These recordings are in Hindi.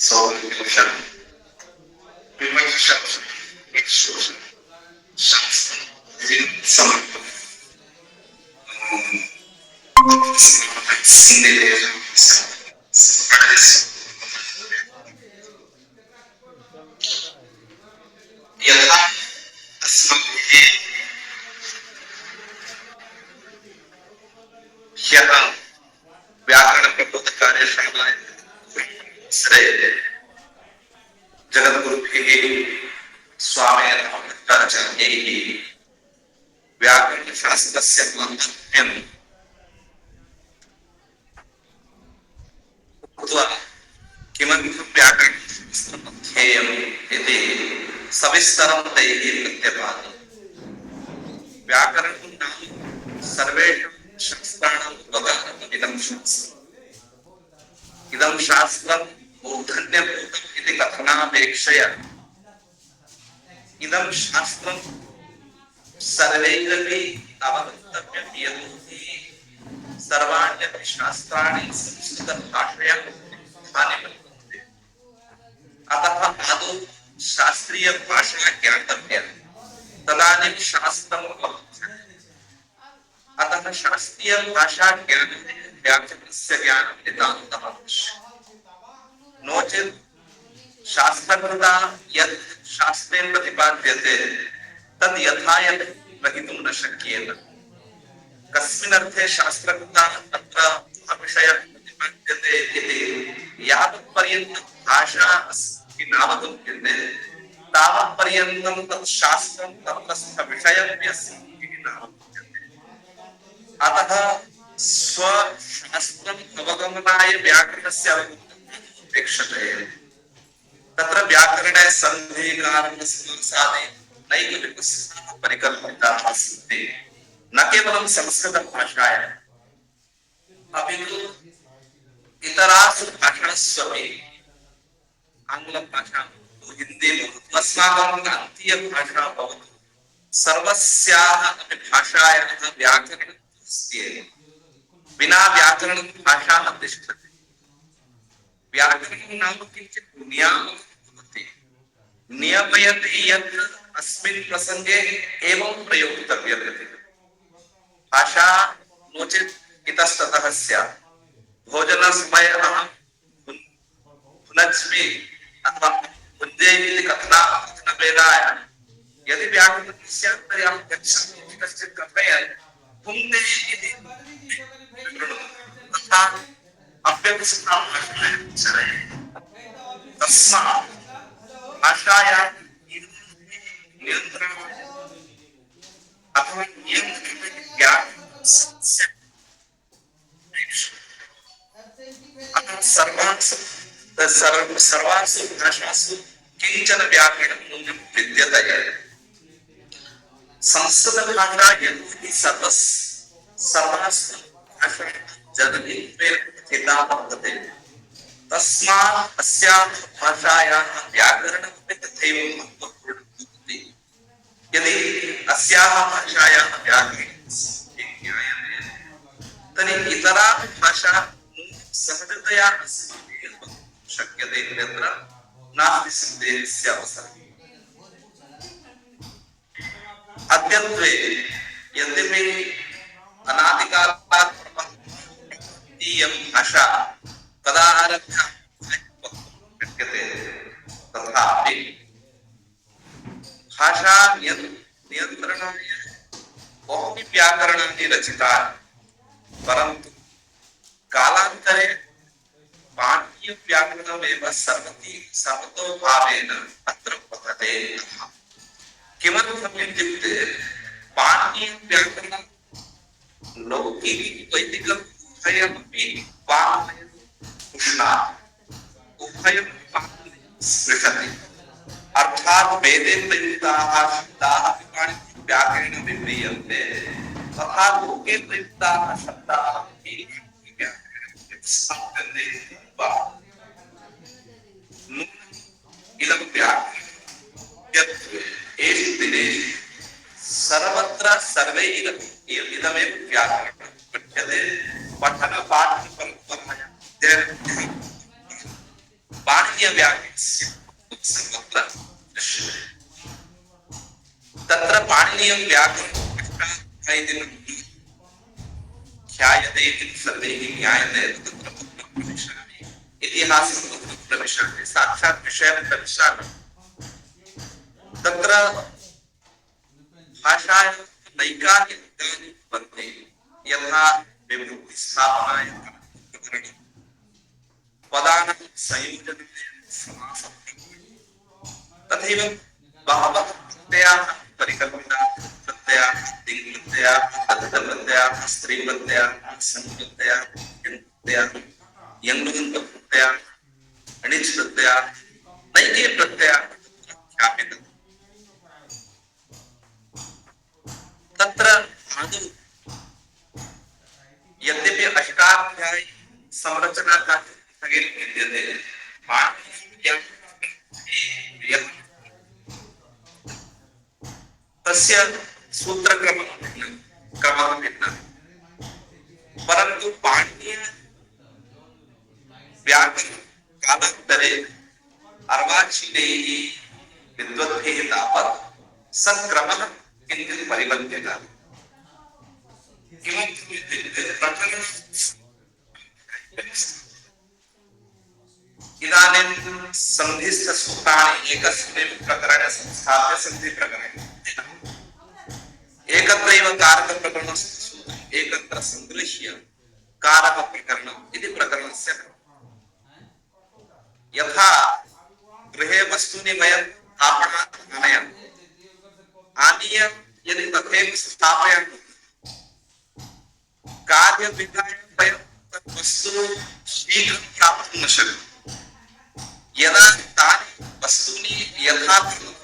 solution, prevention, exclusion, शास्त्र some यथा अस्मभ्ये ह्यः व्याकरणप्रबोधकार्यशालायां जगद्गुरुभिः स्वामिनाथाचार्यैः व्याकरणशास्त्रस्य माहात्म्यं उक्त्वा किमर्थं व्याकरणशास्त्रम् अध्येयम् इति सविस्तरं तैः प्रतिपादितं। व्याकरणं नाम सर्वेषां शास्त्राणां प्रधानम् इदं शास्त्रम्। इदं शास्त्रं मूर्धन्यभूतम् इति कथनापेक्षया इदं शास्त्रं सर्वैरपि अवगन्तव्यं यतोहि सर्वाण्यपि शास्त्राणि संस्कृतभाषया लिखितानि वर्तन्ते। अतः आदौ शास्त्रीयभाषा ज्ञातव्या, तदानीं शास्त्रम् अवगम्यते। अतः शास्त्रीयभाषा ज्ञाने व्याकरणस्य ज्ञानं नितान्तम् आवश्यकम्। नो चेत् शास्त्रकृता यत् शास्त्रे प्रतिपाद्यते तद् यथा यत् ग्रहीतुं न शक्येत। कस्मिन् अर्थे शास्त्रकृता अत्र विषयः प्रतिपाद्यते इति यावत्पर्यन्तं भाषा अस्माभिः नावगम्यते तावत्पर्यन्तं तत् शास्त्रं तत्रस्थविषयमपि अस्माभिः नावगम्यते। अतः स्वशास्त्रम् अवगमनाय व्याकरणस्य अवगमनम् अपेक्षते। तत्र व्याकरणे सन्धि कारण समासादि नैकविकसनाः परिकल्पिताः सन्ति। न केवलं संस्कृतभाषायाम् अपि तु इतरासु भाषास्वपि आङ्ग्लभाषा हिन्दी भवतु अस्माकं प्रान्तीयभाषा भवतु सर्वस्याः अपि भाषायाः व्याकरणम् अस्ति एव। विना व्याकरणं भाषा न तिष्ठति। व्याकरणं नाम किञ्चित् नियामकं भवति। नियमयति यत् अस्मिन् प्रसङ्गे एवं प्रयोक्तव्यम् इति। भाषा नो चेत् इतस्ततः स्यात्। भोजनसमये अहं भुनज्मि अथवा भुञ्जे इति कथनभेदाय यदि व्याकरणं स्यात् तर्हि अहं गच्छामि इति कश्चित् कथयति भुङ्क्ते इति तथा अव्यवस्था भाषायां चलति। तस्मात् भाषायां नियन्त्रणम् अथवा नियन्त्रणस्य अतः सर्वासु भाषासु किञ्चन व्याकरणं नूनं विद्यते। संस्कृतभाषा यद्यपि सर्वासु भाषासु जननीत्वेन स्थिता वर्तते, तस्मात् अस्याः भाषायाः व्याकरणमपि तथैव महत्त्वपूर्णं भवति। यदि अस्याः भाषायाः व्याकरणं ज्ञायते तर्हि इतरा भाषा सहजतया अस्माभिः शक्यते इत्यत्र नास्ति सन्देहस्य अवसरः। अद्यत्वे यद्यपि अनादिकालात् इयं भाषा तदा आरभ्य शक्यते, तथापि भाषा नियन्त्रणाय बहूनि व्याकरणानि रचितानि, परन्तु कालान्तरे पाणिनीयव्याकरणमेव सर्वतोभावेन अत्र पतते। किमर्थम् इत्युक्ते पाणिनीयव्याकरणं लौकिकवैदिकम् उभयमपि उभयं स्पृशति। अर्थात् वेदे प्रयुक्ताः शब्दाः पाणिनीयव्याकरणेन विव्रियन्ते, तथा लोके प्रयुक्ताः शब्दाः अपि इदं व्याकरणं सर्वत्र सर्वैरपि इदमेव व्याकरणं पठ्यते। पठनपाठनपरम्परायां पाणिनीय पाणिनीय व्याकरणस्य सर्वत्र दृश्यते। तत्र पाणिनीय व्याकरणं ख्यायते इति सर्वैः ज्ञायते। तत्र प्रविशामि इतिहासं प्रविशामि साक्षात् विषयं प्रविशामि। तत्र भाषायां नैकानि अङ्गानि भवन्ति। यथा विभक्तिस्थापनाय प्रकरणं, पदानां संयोजनाय समासः, तथैव बहवः प्रत्ययाः परिकल्पिताः प्रत्ययाः, तिङ्प्रत्ययाः, तद्धितप्रत्ययाः, स्त्रीप्रत्ययाः, संप्रत्ययाः, यङ्प्रत्ययाः, यङ्लुगन्तप्रत्ययाः, अणिच् प्रत्ययाः, नैके प्रत्ययाः ख्याप्यन्ते। तत्र आदौ यद्यपि अष्टाध्यायी संरचना का विद्यते, तस्य सूत्रक्रमः भिन्नः, परन्तु पाणिनीय व्याकरण कालान्तरे अर्वाचीनैः विद्वद्भिः तावत् सक्रमः किञ्चित् परिवर्त्यतः। इदानीं सन्धिस्थ सूत्राणि एकस्मिन् प्रकरणे संस्थाप्य सन्धि प्रकरणे एकत्रैव कारक प्रकरणस्य सूत्रम् एकत्र संगृह्य कारक प्रकरणम् इति प्रकरणस्य यथा गृहे वस्तूनि वयम् आपणात् आनयामः, आनीय यदि तथैव स्थापयामः, कार्यविधाय वयं तत् वस्तु शीघ्रं प्राप्तुं न शक्नुमः। यदा तानि वस्तूनि यथा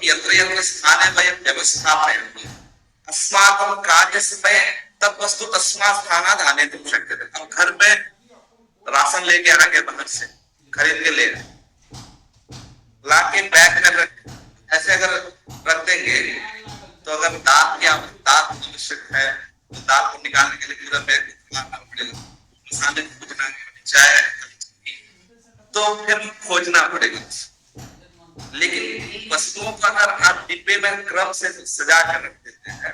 यत्र यत्र स्थाने वयं व्यवस्थापयामः, अस्माकं कार्यसमये तत् वस्तु तस्मात् स्थानात् आनेतुं शक्यते। अब घर में राशन लेके आ गए, बाहर से खरीद के ले आए, लाके बैग में रख, ऐसे अगर रख देंगे तो अगर दाल की आवश्यक है तो दाल को निकालने के लिए पूरा बैग निकालना पड़ेगा, मसाले खोजना, चाय तो फिर खोजना पड़ेगा। लेकिन वस्तुओं को अगर आप डिब्बे में क्रम से सजा कर रख देते हैं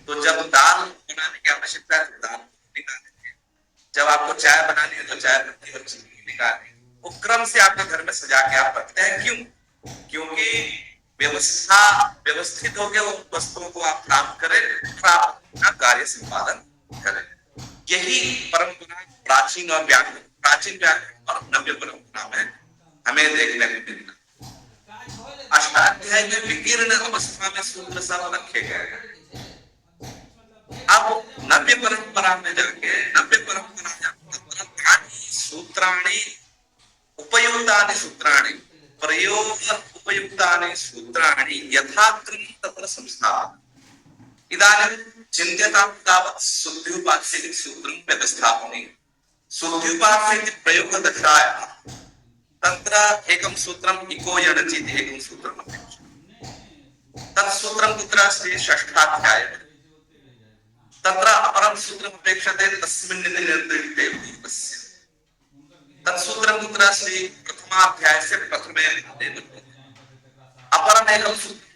तो जब दाल बनाने की आवश्यकता है तो दाल निकालेंगे, जब आपको चाय बनानी है तो चाय पत्ती और चीनी निकालेंगे, वो क्रम से आपके घर में सजा के आप रखते हैं। क्यों? क्योंकि व्यवस्थित होकर उन वस्तुओं को आप प्राप्त करें, अपना कार्य संपादन करें। यही परंपरा प्राचीन व्याकरण और नव्य परंपरा में हमें देखने को मिलता। अष्टाध्यायी में विकीर्ण अवस्था में सूत्र सब रखे गए हैं। अब नव्य परंपरा में जाके सूत्राणि उपयुक्तानि सूत्राणि प्रयोग उपयुक्तानि सूत्राणि यथाक्रम तत्र संस्थापनम्। इदानीं चिन्त्यतां तावत् शुद्ध्युपास्य सूत्रं व्यवस्थापनीयम्। शुद्ध्युपास्य प्रयोगदशायाः तत्र एकं सूत्रम् इको यणचि इति एकं सूत्रम् अपेक्षितम्। तत् सूत्रं कुत्र अस्ति? षष्ठाध्याये। तत्र अपरं सूत्रम् अपेक्षते तस्मिन् इति निर्दिष्टे पूर्वस्य। तत् सूत्रं कुत्र अस्ति? प्रथमाध्यायस्य प्रथमे अध्याये। अपरम् एकं सूत्रम्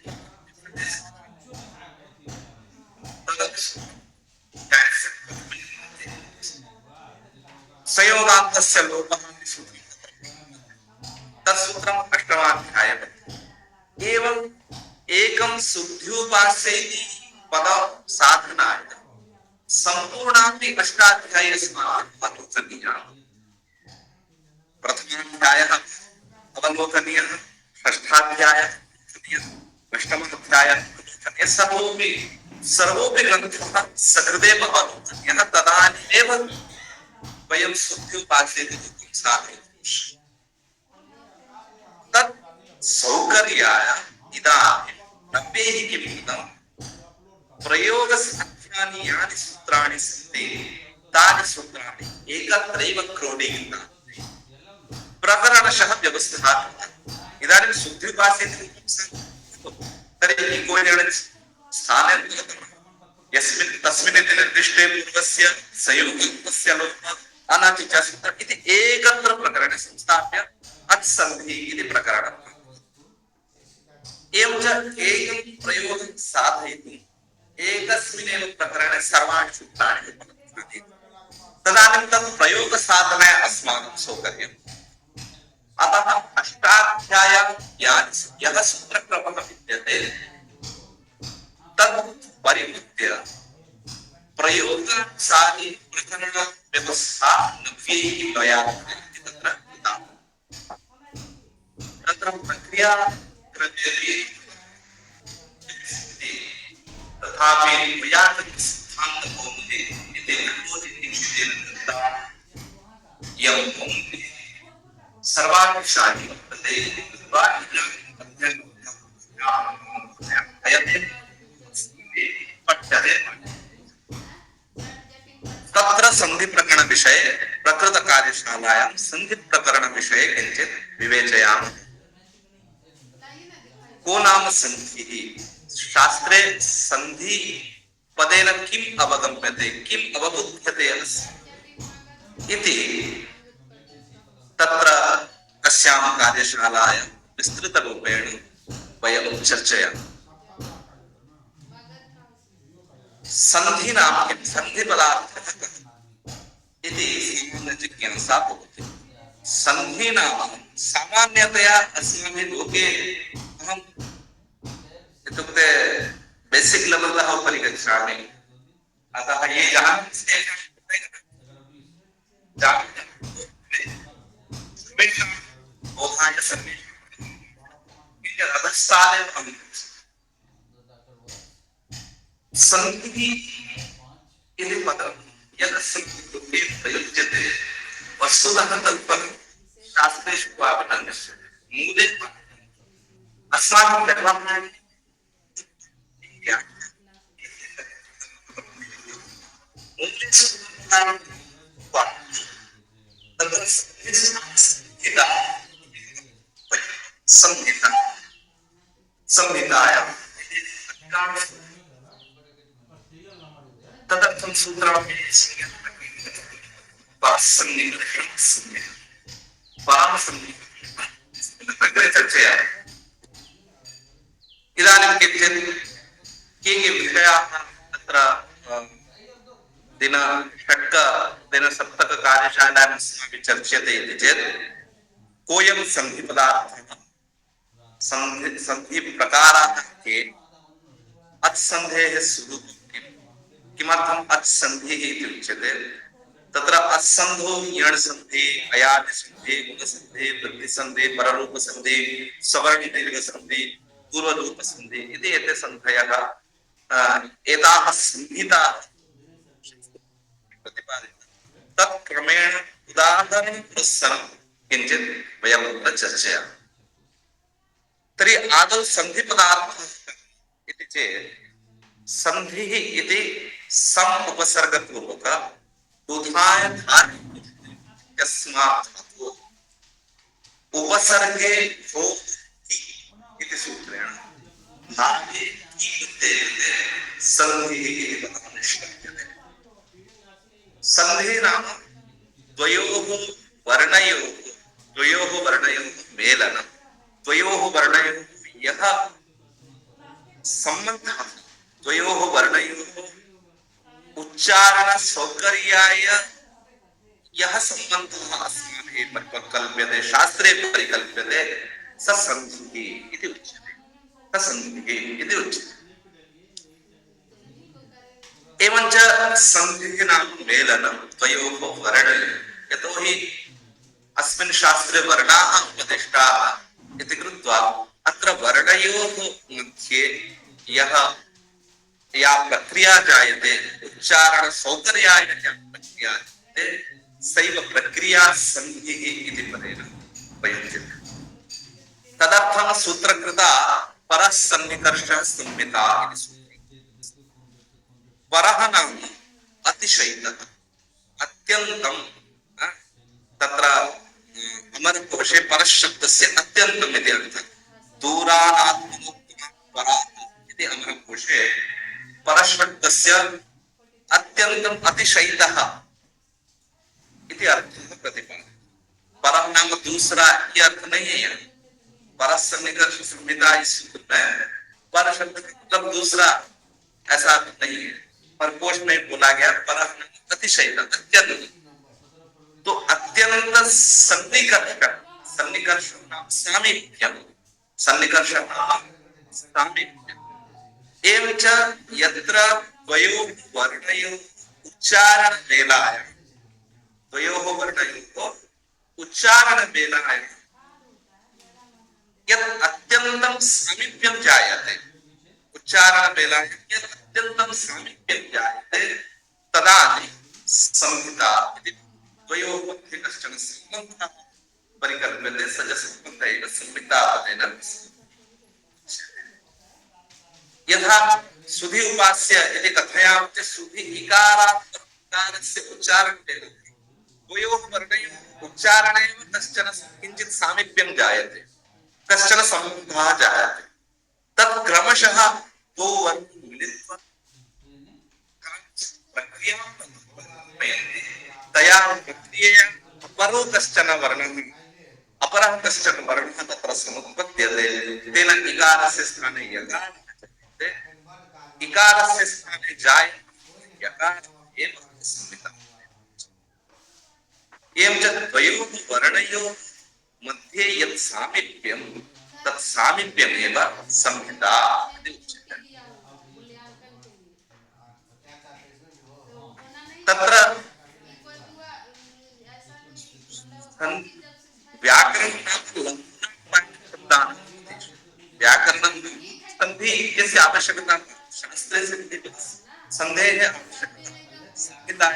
संयोगान्तस्य लोपः इति सूत्रम्। तत्सूत्रम् अष्टमाध्याये। एवं एकं शुद्ध्युपास्य इति पद साधनाय संपूर्णापि अष्टाध्यायी अस्माभिः अवलोकनीयः। प्रथमाध्यायः अवलोकनीयः, षष्ठाध्यायः अवलोकनीयः, अष्टमाध्यायः अवलोकनीयः। सर्वोपि ग्रन्थः सकृदेव अवलोकनीयः। तदानीमेव वयं शुद्ध्युपास्य इति साधयामः। तत् सौकर्याय इदानीं नव्यैः किं कृतं? प्रयोगसाध्यानि यानि सूत्राणि सन्ति तानि सूत्राणि एकत्रैव क्रोडीकृतानि प्रकरणशः व्यवस्थापितानि। इदानीं शुद्ध्युपास्य तर्हि इको यणचि स्थाने यस्मिन् तस्मिन् इति निर्दिष्टे पूर्वस्य संयोगस्य लोपः अनचि च सूत्रम् इति एकत्र प्रकरणे संस्थाप्य अत्सन्धि इति प्रकरणम्। एवं च एकं प्रयोगं साधयितुम् एकस्मिन्नेव प्रकरणे सर्वाणि सूत्राणि उपलभ्यन्ते। तदानीं तत् प्रयोगसाधने अस्माकं सौकर्यम्। अतः अष्टाध्याय्यां यः सूत्रक्रमः विद्यते तत् परिवृत्य प्रयोगसाधि प्रकरणव्यवस्था नव्यैः द्वयात्मकैः तत्र कृता। तत्र प्रक्रिया क्रमेपि तथापि वैयाकरणसिद्धान्तकौमुदी इति नवोदितनिश्चयेन कृता इयं कौमुदी सर्वार्थशाली वर्तते। पठ्यते। तत्र संधि प्रकरण विषये प्रकृत कार्यशालायां संधि प्रकरण विषये किंचित् विवेचयामः। को नाम संधिः? शास्त्रे संधि पदेन किम् अवगम्यते, किम् अवबुध्यते इति तत्र अस्यां कार्यशालायां विस्तृतरूपेण वयं चर्चयामः। संधि नाम किं? संधि पदार्थः इति सामान्य जिज्ञासा भवति। संधि नाम सामान्यतया अस्माभिः लोके अहम् इत्युक्ते बेसिक् लेवल् तः उपरि गच्छामि, अतः ये जानन्ति बोधाय सर्वेषां अधस्तादेव अहं संधिः इति पदं यदस्मिन् प्रयुज्यते वस्तुतः तत्पदं शास्त्रेषु पावनं मूले अस्माकं डेवलप्मेण्ट् संहिता संहितायां तदर्थं सूत्राणि चर्चयामः। इदानीं किञ्चित् के विषयाः तत्र दिनसप्तक कार्यशालायाम् अस्माभिः चर्च्यते इति चेत् कोऽयं सन्धिपदार्थः, सन्धिप्रकाराः के, अत्सन्धेः स्वरूपं किम्, किमर्थम् अत्सन्धिः इति उच्यते, तत्र अत्सन्धो यणसन्धि, अयादिसन्धि, गुणसन्धि, वृद्धिसन्धि, पररूपसन्धि, सवर्णदीर्घसन्धि, पूर्वरूपसन्धि इति एते सन्धयः एताः संहिताः प्रतिपादिताः। तत्क्रमेण उदाहरणपुरस्सरं किञ्चित् वयं चर्चयामः। तर्हि आदौ सन्धिपदार्थः इति चेत् संधिः इति सम् उपसर्गपूर्वक बुधाय यस्मात् उपसर्गे भो इति सूत्रेण भावे संधिः इति पदं निष्पद्यते। संधिः नाम द्वयोः वर्णयोः मेलनं, द्वयोः वर्णयोः यः सम्बन्धः, द्वयोः वर्णयोः उच्चारण सौकर्याय यः सम्बन्धः अस्माभिः परिकल्प्यते, शास्त्रे परिकल्प्यते, स संधिः इति उच्यते। एवञ्च संधिः नाम मेलनं द्वयोः वर्णयोः। यतोहि अस्मिन् शास्त्रे वर्णाः उपदिष्टाः इति कृत्वा अत्र वर्णयोः मध्ये या प्रक्रिया जायते, उच्चारण सौकर्याय या प्रक्रिया जायते, सैव प्रक्रिया संधिः इति पदेन प्रयुज्यते। तदर्थं सूत्रकृता परः सन्निकर्षः संहिता इति सूत्रम्। परः नाम अतिशयितः, अत्यन्तं, तत्र अमरकोशे परशब्दस्य अत्यन्तम् इति अर्थः। दूरानात्मनोक्तः परः इति अमरकोशे परशब्दस्य अत्यन्तम् अतिशयितः इति अर्थः प्रतिपाद्यते। परम नाम दूसरा ये अर्थ नहीं है यहाँ। परस्य निकर्ष संहिता इस सूत्र में है। पर शब्द का मतलब दूसरा ऐसा अर्थ नहीं है। पर कोश में बोला गया पर अतिशय अत्यंत। तो अत्यंत सन्निकर्ष, सन्निकर्ष नाम सामीप्यम, सन्निकर्ष नाम सामीप्यम। एवं च यत्र द्वयोः वर्णयोः उच्चारण वेलायां, द्वयोः वर्णयोः उच्चारण वेलायां यत् अत्यंतं सामीप्यं जायते, उच्चारण वेलायां यत् अत्यंतं सामीप्यं जायते तदानीं संहिता इति द्वयोः मध्ये कश्चन सम्बन्धः परिकल्प्यते, स च सम्बन्धः एव संहिता पदेन। यथा सुधि उपास्य इति कथयामः सुधि इकारात् इकारस्य उच्चारणेन द्वयोः वर्णयोः उच्चारणेन कश्चन किञ्चित् सामीप्यं जायते, कश्चन सम्बन्धः जायते। तत् क्रमशः दो वर्ण मिलित्वा प्रक्रियां तया प्रक्रियया अपरो कश्चन वर्णः, अपरः कश्चन वर्णः तत्र समुत्पद्यते। तेन इकारस्य स्थाने यकार, इकारस्य स्थाने जाय यकार एव संहिता। एवं च द्वयोः वर्णयोः मध्ये यत् सामीप्यं तत् सामीप्यमेव संहिता इति उच्यते। तत्र व्याकरण व्याकरण संधि इत्यस्य आवश्यकता शास्त्रे से संदेह आवश्यकता संहिता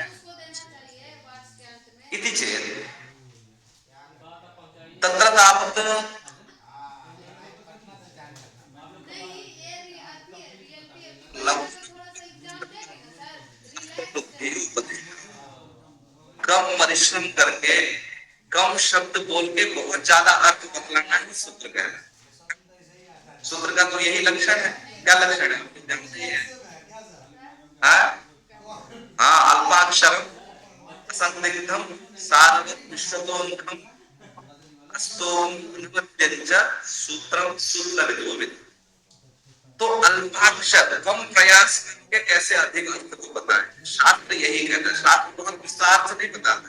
इति चेत् तत्र तावत् कम परिश्रम करके कम शब्द बोल के बहुत ज्यादा अर्थ बदलाना ही सूत्र का है। सूत्र का तो यही लक्षण है। क्या लक्षण है जानते हैं? हाँ, अल्पाक्षरम असंदिग्धम सारवत् विश्वतोमुखम अस्तोन्वत्यञ्च सूत्रम सूत्रविदोविद। तो अल्पाक्षर कम प्रयास करके कैसे अधिक अर्थ को बताएं, शास्त्र यही कहता है। शास्त्र बहुत विस्तार से नहीं बताता,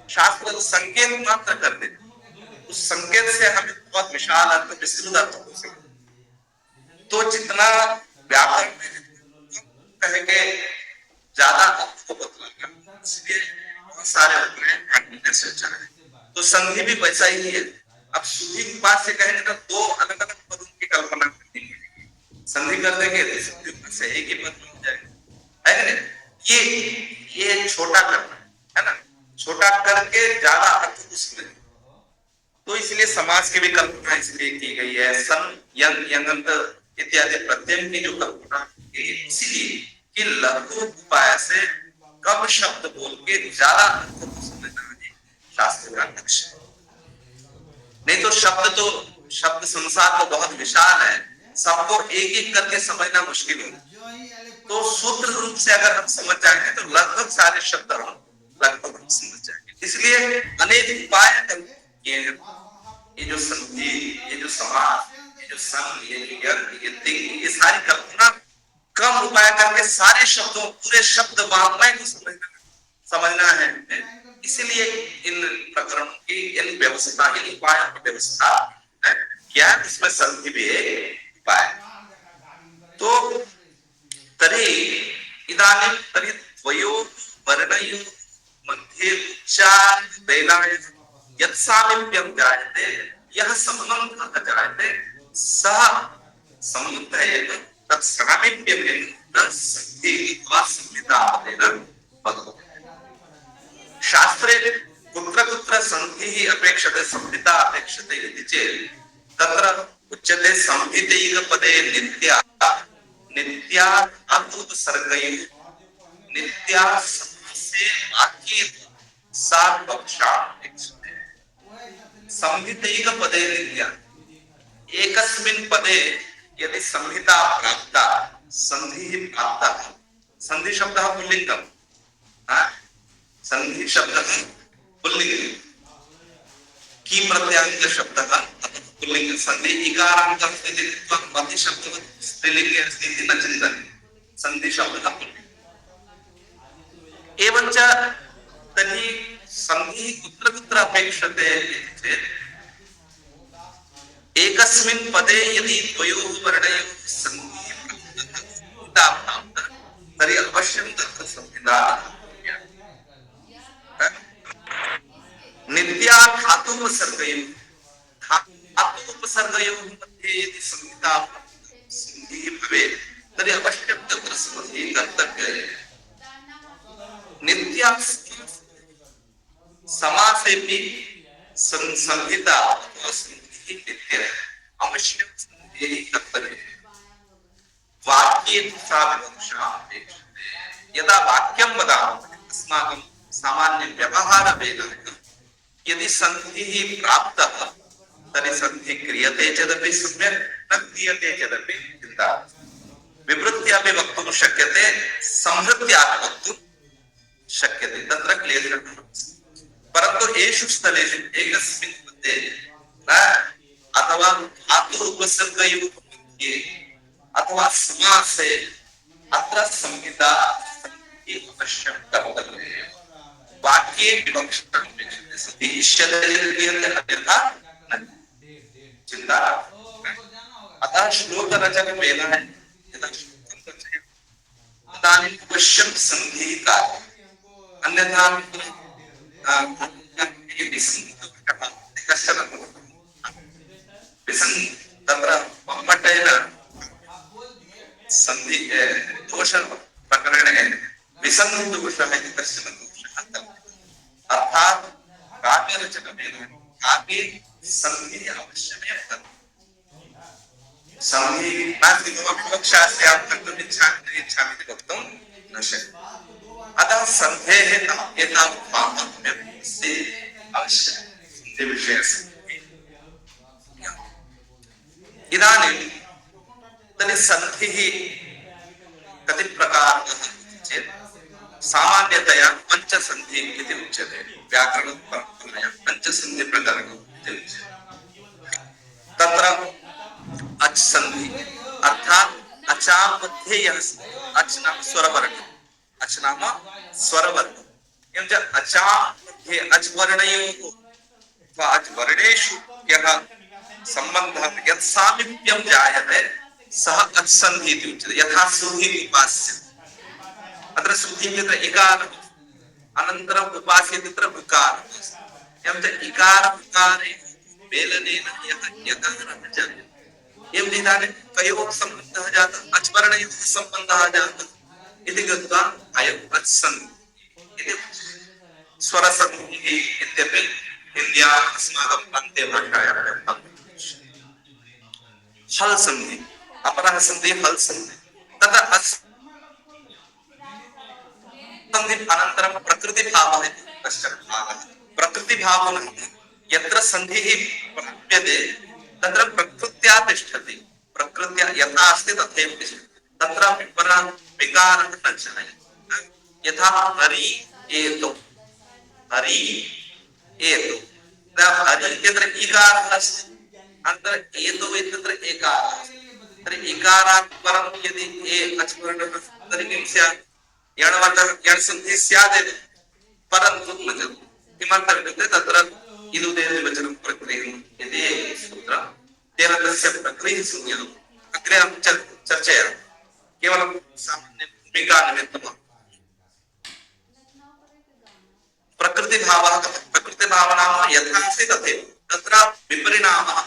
शास्त्र संकेत मात्र कर देते, उस संकेत से हमें बहुत विशाल अर्थ, विस्तृत अर्थ हो सकता। तो जितना व्याकरण में कह के ज्यादा अर्थ को बतलाना, इसलिए बहुत सारे होते हैं। तो संधि भी वैसा ही है। अब सुधि बात से कहेंगे तो दो अलग अलग पदों की कल्पना करनी है। संधि कर देंगे तो से एक ही पद बन जाएगा, है ना? ये छोटा करना है ना, छोटा करके ज्यादा अर्थ उसमें। तो इसलिए समास की भी कल्पना इसलिए की गई है। सन, यंग, यंगंत इत्यादि प्रत्यय की जो कल्पना इसलिए कि लघु उपाय से कम शब्द बोल के ज्यादा अर्थ को समझना है शास्त्र का लक्ष्य। नहीं तो शब्द संसार तो बहुत विशाल है, सबको एक एक करके समझना मुश्किल है। तो सूत्र रूप से अगर हम समझ जाएंगे तो लगभग सारे शब्द हम लगभग हम समझ जाएंगे। इसलिए अनेक उपाय ये जो संधि, ये जो समास, ये जो सम, ये यज्ञ, ये तिंग, ये सारी कल्पना कम उपाय करके सारे शब्दों, पूरे शब्द वाङ्मय को समझना है। इसलिए इन प्रकरणों की इन व्यवस्था, इन उपायों की व्यवस्था क्या है, इसमें संधि भी एक उपाय। तो तरी इदानीं तरी द्वयोः वर्णयोः मध्ये उच्चारण वेलायां यत् सामीप्यं जायते, यह संबंधः जायते, सः संबंधः एव तत् सामीप्यमेव तत् संधि वा संहिता पदेन वदति। शास्त्रे कुत्र कुत्र संधिः अपेक्षते, संहिता अपेक्षते इति चेत् तत्र उच्यते संहितैकपदे नित्या, नित्या अभूतसर्गैः, नित्या समासे वाक्ये सार्वपक्षा अपेक्षते। संहितैकपदे नित्या, एकस्मिन् पदे यदि संहिता प्राप्ता, संधिः प्राप्ता, संधि शब्दः पुल्लिङ्गम्, संधि शब्दः पुल्लिङ्गम्, की प्रत्यांत शब्दः पुल्लिंग संधि इकारांत स्थिति मति शब्द स्त्रीलिंगे अस्ति इति न चिन्तनीयं संधि शब्दः एवञ्च तर्हि संधिः कुत्र कुत्र अपेक्षते इति चेत् एकस्मिन् पदे यदि द्वयोः वर्णयोः संधिः प्राप्ता तर्हि अवश्यं तत्र संहिता नित्या धातुपसर्गयोः मध्ये यदि संहिता संधिः भवेत् तर्हि अवश्यं तत्र संधिः कर्तव्या नित्या समासेपि संहिता संधिः नित्या अवश्यं संधिः कर्तव्या वाक्ये सा विवक्षा अपेक्षते यदा वाक्यं वदामः अस्माकं सामान्य व्यवहारवेदः यदि संधिः प्राप्तः तर्हि संधिः क्रियते चेदपि सम्यक् न क्रियते चेदपि चिन्ता विवृत्यापि वक्तुं शक्यते संहृत्यापि वक्तुं शक्यते तत्र क्लेशः परन्तु एषु स्थलेषु एकस्मिन् पदे अथवा धातुपसर्गयोः मध्ये अथवा समासे अत्र संहिता अवश्यं कर्तव्यम् वाक्ये विवक्षा अपेक्षते सति इष्यते अन्यथा चिन्ता अतः श्लोकरचनवेदः यदा श्लोकं रचयति तदानीम् अवश्यं संधिः कार्यम् अन्यथा कश्चन तत्र पम्पटेन संधि दोष प्रकरणे विसन्धि दोषः इति कश्चन दोषः अर्थात् काव्यरचनवेदः काव्ये संधिः अवश्यमेव संधिः नास्ति मम विवक्षा स्यात् कर्तुम् इच्छामि इति वक्तुं न शक्यते अतः संधेः एतावत् माहात्म्यम् अस्ति अवश्यं संधिविषयस्य इदानीं तर्हि संधिः कति प्रकारः चेत् सामान्यतया पञ्चसन्धिः इति उच्यते व्याकरणपरम्परया पञ्चसन्धिप्रकरणम् इति उच्यते तत्र अच् सन्धिः अर्थात् अचां मध्ये यः अच् नाम स्वरवर्णः अच् नाम स्वरवर्णः एवञ्च अचां मध्ये अच् वर्णयोः अथवा अच् वर्णेषु यः सम्बन्धः यत् सामीप्यं जायते सः अच् सन्धिः इति उच्यते यथा सुधिः उपास्यते अत्र सुधिः इत्यत्र इकारः अनन्तरम् उपास्यते तत्र उकारः एवञ्च इकारविकारे मेलनेन यः यकारः जायते एवम् इदानीं कयोः सम्बन्धः जातः अच् वर्णयोः सम्बन्धः जातः इति कृत्वा अयम् अच् सन्धिः इति स्वरसन्धिः इत्यपि हिन्द्याम् अस्माकं प्रान्तीय भाषायां हल् सन्धिः अपरः सन्धिः हल् सन्धिः तथा अच् सन्धिः अनन्तरं प्रकृतिभावः इति कश्चन भागः प्रकृतिभावो नाम यत्र सन्धिः प्राप्यते तत्र प्रकृत्या तिष्ठति प्रकृत्या यथा अस्ति तथैव तिष्ठति तत्र विकारः न जायते यथा हरि एतो हरि एतो हरि इत्यत्र इकारः अस्ति अनन्तरं एतो इत्यत्र एकारः अस्ति तर्हि इकारात् परं यदि ए अच् वर्णः तर्हि किं स्यात् यणवर्णः यण् सन्धिः स्यादेव परन्तु न चलति किमर्थम् इत्युक्ते तत्र इदुदेववचनं प्रक्रियम् इति सूत्रं तेन तस्य प्रक्रिया संज्ञानम् अग्रे अहं चर्चयामि केवलं सामान्य भूमिकानिमित्तं प्रकृतिभावः प्रकृतिभावः नाम यथा अस्ति तथैव तत्र विपरिणामः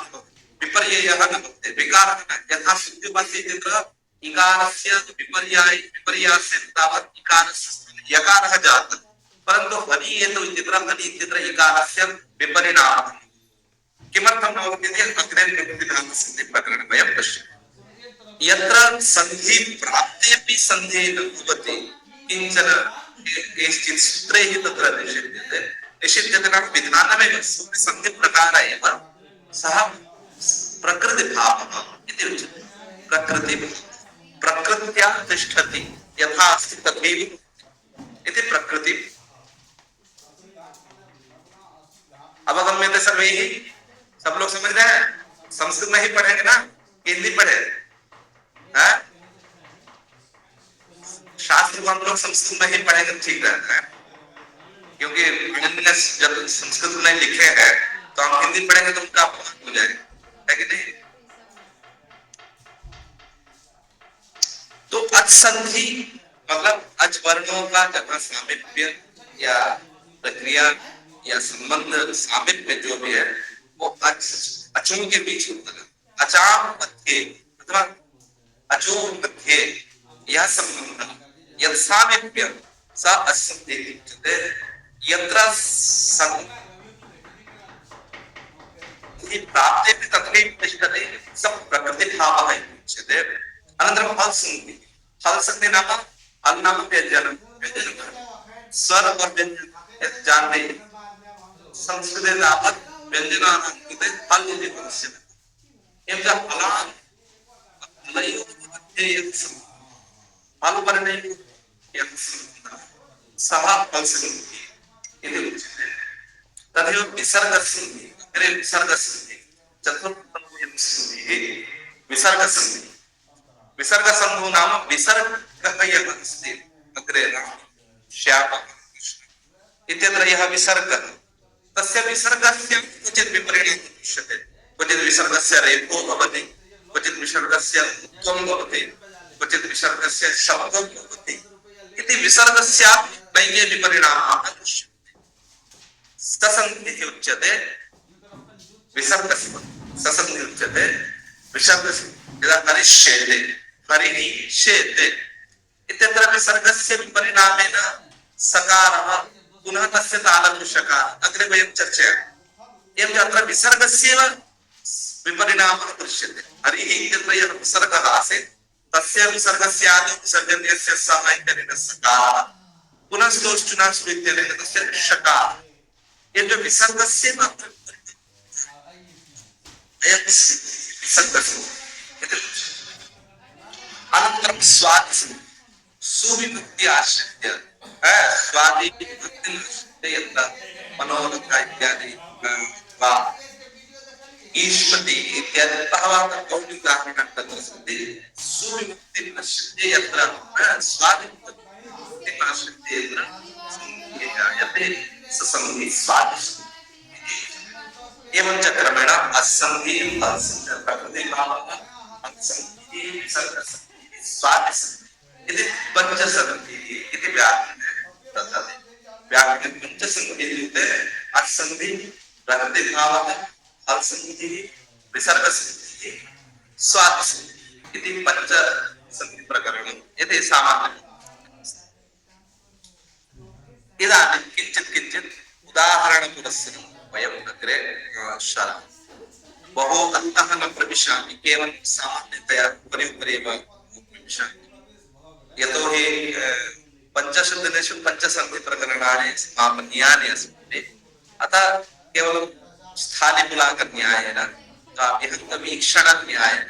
विपर्ययः न भवति विकारः यथा शुद्धिपति तत्र इकारस्य विपर्यास्य तावत् इकारस्य यकारः जातः परन्तु हरि एतो इत्यत्र हरि इत्यत्र इकारस्य विपरिणामः किमर्थं न भवति इति अग्रे विभक्तिधातुसन्धि प्रकरणे वयं पश्यामः यत्र सन्धि प्राप्तेऽपि सन्धिः न भवति किञ्चन केचित् सूत्रैः तत्र निषिध्यते नाम विधानमेव सन्धिप्रकारः एव सः प्रकृतिभावः इति उच्यते प्रकृत्या तिष्ठति यथा अस्ति तथैव इति प्रकृति अवगम्यते सर्वैः, सब लोग समझ रहे हैं? संस्कृत में ही पढ़ेंगे ना, हिंदी पढ़े? शास्त्र को हम लोग संस्कृत में ही पढ़ेंगे ठीक रहता है, क्योंकि अन्य जब संस्कृत में लिखे हैं तो हम हिंदी पढ़ेंगे तो उनका अपमान हो जाएगा, है कि नहीं? तो अचसंधि मतलब अच वर्णों का जहां सामीप्य या प्रक्रिया या संबंध सामीप्य जो भी है वो अचों के बीच होता है। अचाम मध्य अथवा अचो मध्य यह संबंध यद सामीप्य स असंधि उच्यते। यत्र प्राप्ते तथैव तिष्ठति स प्रकृतिभावः उच्यते। अनन्तरं फल संधि। फल संधि नाम फल नाम व्यंजन, स्वर और व्यंजन जानते हैं। संस्कृते तावत् व्यंजनानां कृते फल इति वक्ष्यते। एवं फलान् फलयोः मध्ये यत् फलवर्णयोः यत् सम्बन्धः सः फलसंधि इति उच्यते। तदेव विसर्गसंधि, अग्रे विसर्गसंधि, चतुर्थं यत् संधिः विसर्गसंधि। विसर्गसंधो नाम विसर्गः यः अस्ति अग्रे नाम श्यामः कृष्णः इत्यत्र यः विसर्गः तस्य विसर्गस्य क्वचित् विपरिणामः दृश्यते। क्वचित् विसर्गस्य रेफो भवति, क्वचित् विसर्गस्य त्वं भवति, क्वचित् विसर्गस्य शब्दं भवति इति विसर्गस्यापि नैके विपरिणामाः दृश्यन्ते। ससन्धिः उच्यते विसर्गस्य, ससन्धिः उच्यते विसर्गस्य। यदा करिष्येते करिष्येते इत्यत्र विसर्गस्य विपरिणामेन सकारः पुनः तस्य तालव्यषकारः अग्रे वयं चर्चयामः। एवं अत्र विसर्गस्यैव विपरिणामः दृश्यते। हरिः इत्यत्र यः विसर्गः आसीत् तस्य विसर्गस्य आदौ विसर्जनीयस्य सः इत्यनेन सकारः पुनः स्तोष्टुनासु इत्यनेन तस्य षकारः। ये जो विसर्गस्यैव अयं विसर्गस्य अनन्तरं स्वादिसंधि। सुविभक्ति आश्रित्य स्वादि विभक्ति आश्रित्य यत्र मनोरथ इत्यादि वा ईश्वति इत्यादि बहवः बहु उदाहरणानि तत्र सन्ति। सुविभक्ति आश्रित्य यत्र स्वादि विभक्ति आश्रित्य यत्र संधिः जायते स संधिः स्वादिसंधिः। एवं च क्रमेण असंधि फलसंधि प्रकृतिभावः असंधि विसर्गसंधि स्वादिसंधि इति पंचसंधिः इति व्याकरणे दत्तते। व्याकरणे पंचसंधिः इत्युक्ते असंधि प्रकृतिभावः फलसंधिः विसर्गसंधिः स्वादिसंधिः इति पंचसंधि प्रकरणम् इति सामान्यम्। इदानीं किञ्चित् उदाहरणपुरस्सरं वयम् अग्रे श्रावयामः। बहु अन्तः न प्रविशामि, केवलं सामान्यतया उपरि एव प्रविशामि। यतोहि पञ्चषु दिनेषु पञ्चसन्धिप्रकरणानि समापनीयानि अस्ति। अतः केवलं स्थानिपुलाकन्यायेन विहङ्गवीक्षणन्यायेन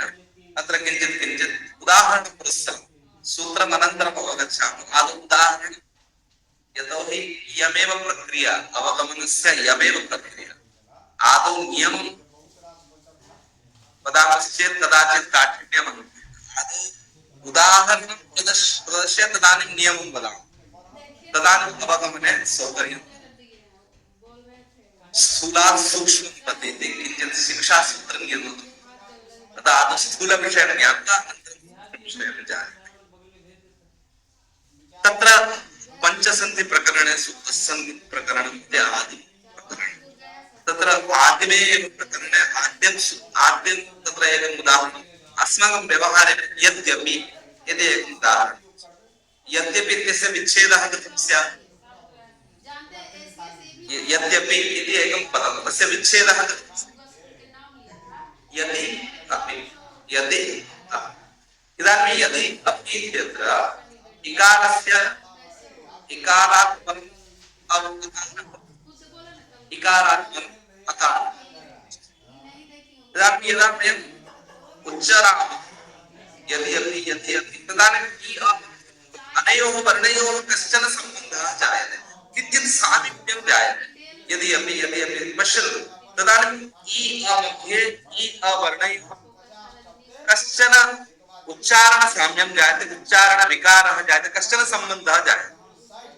अत्र किञ्चित् उदाहरणपुरस्सरं सूत्रमनन्तरम् अवगच्छामः। आदौ उदाहरणं, यतोहि इयमेव प्रक्रिया, अवगमनस्य इयमेव प्रक्रिया। आदौ नियमं वदामश्चेत् कदाचित् काठिन्यम् अनुभूयते। आदौ उदाहरणं प्रदर्श्य तदानीं नियमं वदामः, तदानीम् अवगमने सौकर्यं। स्थूलात् सूक्ष्मं प्रतीति किञ्चित् शिक्षासूत्रं यद् तदा आदौ स्थूलविषयं ज्ञात्वा अनन्तरं विषयं जानीमः। तत्र पंचसन्धि प्रकरणेषु असन्धि प्रकरणम् इति आदि प्रकरणम्। तत्र आदिमे प्रकरणे आद्यं तत्र एकम् उदाहरणम् अस्माकं व्यवहारे यद्यपि इति एकम् उदाहरणम्। यद्यपि इत्यस्य विच्छेदः कथं स्यात्? यद्यपि इति एकं पदं, तस्य विच्छेदः कथं स्यात्? यदि अपि, यदि अपि। इदानीं यदि अपि इत्यत्र इकारस्य इकारात्मकम् इकारात्मकम् अकारः। इदानीं यदा वयम् उच्चारामः यदि अपि तदानीम् अनयोः वर्णयोः कश्चन सम्बन्धः जायते, किञ्चित् सामीप्यं जायते। यदि पश्यन्तु तदानीम् इ मध्ये इ अवर्णैः कश्चन उच्चारण साम्यं जायते, उच्चारण विकारः जायते, कश्चन सम्बन्धः जायते।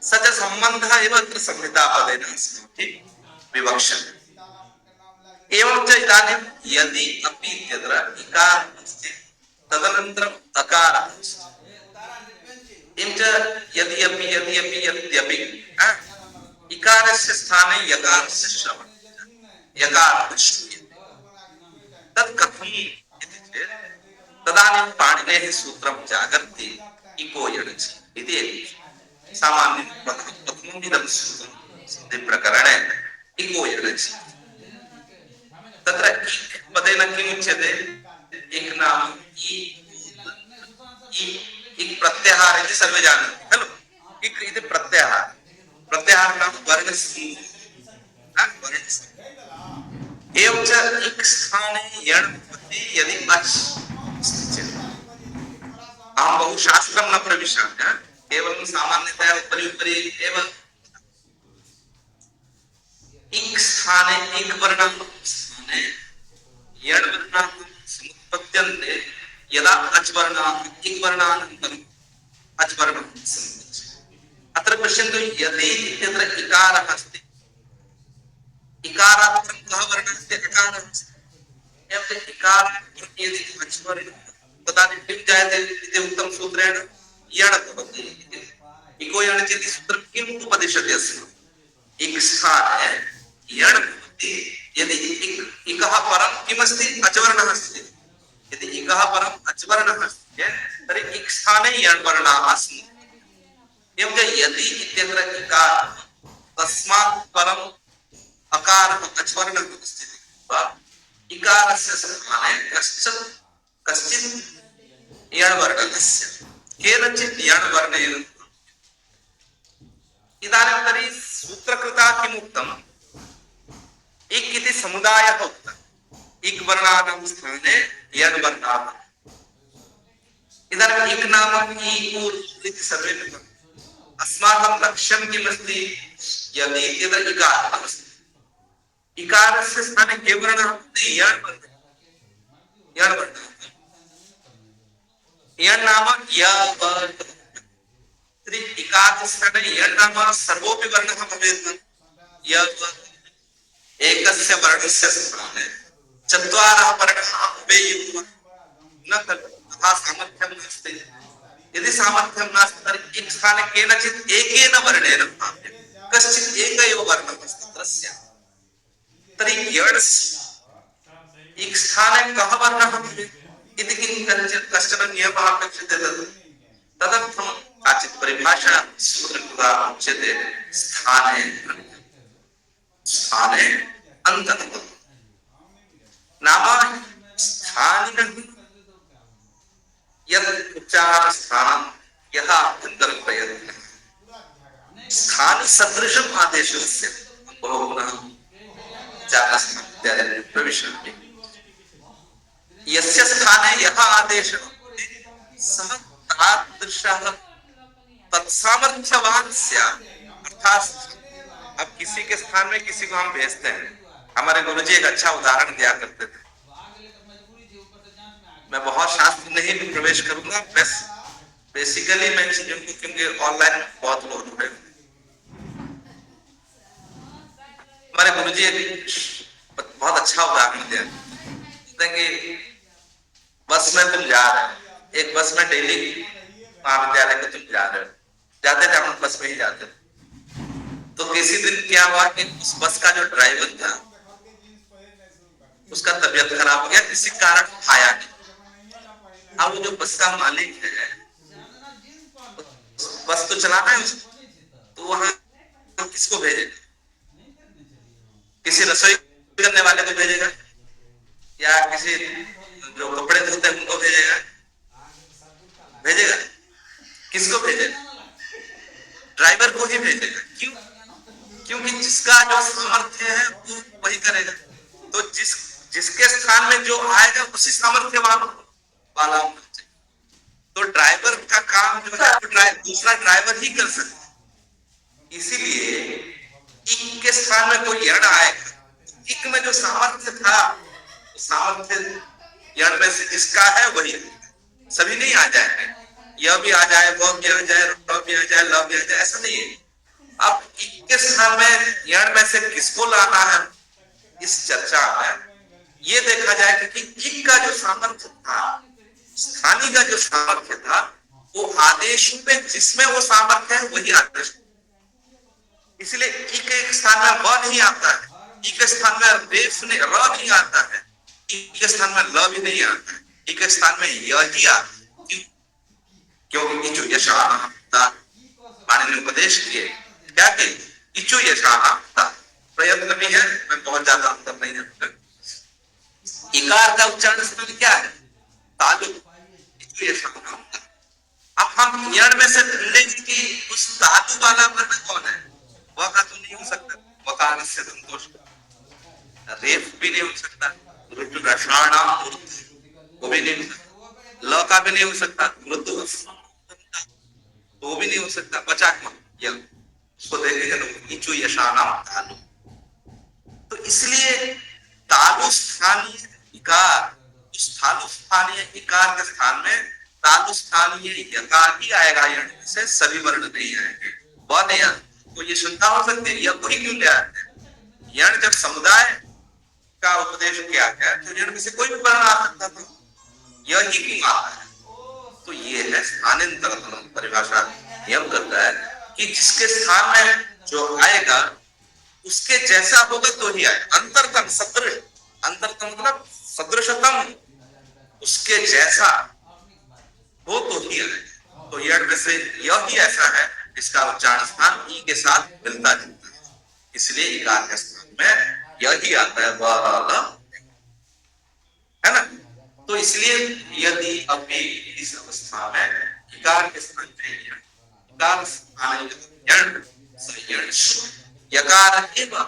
स च सम्बन्धः एव अत्र संहितापदेन अस्माभिः विवक्ष्यते। एवं च इदानीं यदि अपि इत्यत्र इकारः अस्ति तदनन्तरम् अकारः अस्ति। एवं च यदि यद्यपि इकारस्य स्थाने यकारस्य श्रवणं यकारः श्रूयते। तत् कथम् इति चेत् तदानीं पाणिनेः सूत्रं जागर्ति इको यणचि इति सामान्यं प्रथमम् इदं सूत्रं सन्धिप्रकरणे इको यणचि। तत्र इक् पदेन किम् उच्यते? इक् नाम इक् प्रत्याहार इति सर्वे जानन्ति खलु। इक् इति प्रत्याहार, प्रत्याहार नाम वर्णसमूहः। एवं च इक् स्थाने यण् भवति यदि अच् अस्ति चेत्। अहं बहु शास्त्रं न प्रविशामि, केवलं सामान्यतया उपरि एव इक् स्थाने इक् वर्णः स्थाने यण् वर्णः समुत्पद्यन्ते यदा अच् वर्णः इक् वर्णानन्तरम् अच् वर्णः समुत्पद्यते। अत्र पश्यन्तु यदि इत्यत्र इकारः अस्ति, इकारार्थं कः वर्णः अस्ति? अकारः अस्ति। एवं इकारार्थं यदि अच् वर्णः तदानीं किं जायते इति उक्तं सूत्रेण यण् भवति। इको यणचि इति सूत्रं किम् उपदिशति अस्माभिः? इक् स्थाने यण् भवति यदि इकः परं किमस्ति? अच् वर्णः अस्ति। यदि इकः परम् अच् वर्णः अस्ति तर्हि इक् स्थाने यण् वर्णाः सन्ति। एवं च यदि इत्यत्र इकारः तस्मात् परम् अकारः अच् वर्णः अस्ति वा इकारस्य स्थाने कश्चित् यण् वर्णस्य केनचित् यण् वर्णेन। इदानीं तर्हि सूत्रकृता किम् उक्तम्? इक् इति समुदायः उक्तः। इक् वर्णानां स्थाने यण् वर्णाः। इदानीम् इक् नाम ईकूर् इति सर्वे जानन्ति। अस्माकं लक्ष्यं किमस्ति? यदि इत्यत्र इकारः अस्ति, इकारस्य स्थाने के वर्णः भवति? यण् वर्णः। यण् वर्णः यण् नाम य वर्णः। तर्हि इकारस्य स्थाने यण् नाम सर्वोऽपि वर्णः भवेत्। य एकस्य वर्णस्य स्थाने चत्वारः वर्णाः भवेयुः न खलु। तथा सामर्थ्यं नास्ति। यदि सामर्थ्यं नास्ति तर्हि इक् स्थाने केनचित् एकेन वर्णेन भाव्यं। कश्चित् एक एव वर्णः अस्ति तत्र स्यात्। तर्हि यण् इक् स्थाने कः वर्णः भवेत् इति कश्चन नियमः अपेक्षते। तदर्थं काचित् परिभाषा सूत्रकृता उच्यते स्थाने स्थाने अन्ततः। नाम स्थानिनः यत् उच्चारणस्थानं यः अभ्यन्तरप्रयत्नः स्थानसदृशम् आदेशस्य बहुपुनः उच्चारणस्थानम् इत्यादीनि प्रविशन्ति। यस्य स्थाने यः आदेशः सः तादृशः तत्सामर्थ्यवान स्यात्। अर्थात अब किसी के स्थान में किसी को हम भेजते हैं। हमारे गुरुजी एक अच्छा उदाहरण दिया करते थे। मैं बहुत शास्त्र नहीं प्रवेश करूंगा, बस बेसिकली मैं चीजों को, क्योंकि ऑनलाइन बहुत लोग जुड़े हैं। हमारे गुरुजी एक बहुत अच्छा उदाहरण दिया कि बस में तुम जा रहे हो, एक बस में डेली महाविद्यालय में तुम जा रहे हो, जाते थे हम बस में ही जाते थे। तो किसी दिन क्या हुआ कि उस बस का जो ड्राइवर था उसका तबीयत खराब हो गया, किसी कारण आया नहीं। अब वो जो बस का मालिक है, बस तो चलाना है उसको, तो वहां किसको भेजेगा? किसी रसोई करने वाले को भेजेगा या किसी जो कपड़े धोते हैं उनको भेजेगा? भेजेगा? किसको भेजेगा? ड्राइवर को ही भेजेगा। क्यों? क्योंकि जिसका जो सामर्थ्य है वो वही करेगा। तो जिसके स्थान में जो आएगा उसी सामर्थ्य वाला होना चाहिए। तो ड्राइवर का काम जो है वो दूसरा ड्राइवर ही कर सकता है। इसीलिए इक के स्थान में कोई यण आएगा, इक में जो सामर्थ्य था, सामर्थ्य यण में से जिसका है वही, सभी नहीं आ जाएंगे, यह भी आ जाए, वह भी आ जाए, र भी आ जाए, ल भी आ जाए, ऐसा नहीं है। अब इक के स्थान में यण में से किसको लाना है, इस चर्चा में ये देखा जाए कि इक का जो सामर्थ्य था, स्थानी का जो सामर्थ्य था, वो आदेश में जिसमें वो सामर्थ्य है वही आदेश, इसलिए ई के स्थान में व नहीं आता है, ई के स्थान में रेफ ने र नहीं आता है, ई के स्थान में ल भी नहीं आता है, ई के स्थान में य ही आता है। क्योंकि इचु यशानता, पाणिनि ने उपदेश किए क्या कि इचु यशानता, प्रयत्न भी है, मैं बहुत ज्यादा अंतर नहीं है। इकार का उच्चारण स्थान क्या है, तालु, इचु यशानता। अब हम यण में से ढूंढेंगे कि उस तालु वाला वर्ण कौन है, वह का तो नहीं हो सकता, वकार से संतोष, रेफ भी नहीं हो सकता, ऋतु रसायना वो भी नहीं हो सकता, ल का भी नहीं हो सकता, मृदु तो भी नहीं हो सकता, बचा के उसको देखेगा तो इचु यशाना तालु। तो इसलिए तालु स्थानीय इकार, उस तालु स्थानीय इकार के स्थान में तालु स्थानीय यकार ही आएगा, यण से सभी वर्ण नहीं आएंगे, वह नहीं आएगा। तो ये शंका हो सकती है, यह कोई क्यों ले आते हैं, यण जब समुदाय का उपदेश किया गया तो यण में से कोई भी वर्ण आ सकता था, यह ही क्यों आता है। तो ये है स्थानांतर परिभाषा नियम करता है कि जिसके स्थान में जो आएगा उसके जैसा होगा तो ही आए, अंतरतम सदृश, अंतरतम मतलब सदृशतम, उसके जैसा हो तो ही आए। तो यण में से यह ही ऐसा है इसका उच्चारण स्थान ई के साथ मिलता जुलता है, इसलिए इकार के स्थान में यही आता है, वह है ना। तो इसलिए यदि अभी इस अवस्था में इकार के स्थान में इकार स्थान यण संयण यकार एवं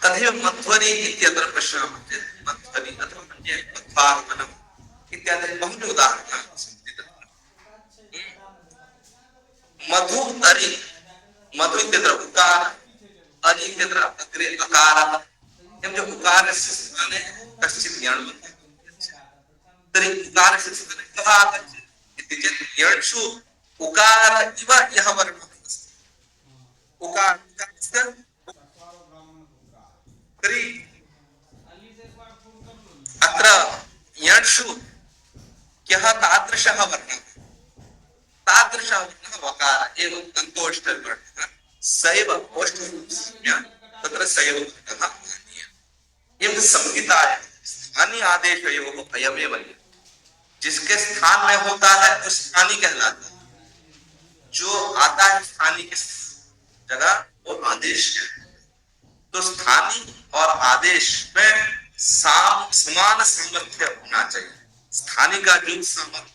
तथैव मध्वरि इत्यत्र पश्यामः, मध्वरि अथवा अन्य मध्वागमनम् इत्यादि बहु उदाहरणानि सन्ति। मधु अरि, मधु इत्यत्र उकार, अरि इत्यत्र अग्रे अकारः, एवं जो उकारस्य स्थाने कश्चित् यण् भवति, तर्हि उकारस्य स्थाने कः आगच्छति इति चेत् यण्षु उकार इव यः वर्णः अस्ति, उकारस्य तर्हि अत्र यण्षु यः तादृशः वर्णः, तादृशः वर्णः वकार एव दन्तोष्ठवर्णः, सैव ओष्ठरूपसंज्ञा तत्र सैव वर्णः आनीयः। एवं संहितायां स्थानीय आदेशयोः अयमेव, जिसके स्थान में होता है वो स्थानीय कहलाता है, जो आता है स्थानीय की जगह वो आदेश है। तो स्थानीय और आदेश में समान सामर्थ्य होना चाहिए, स्थानीय का जो सामर्थ्य,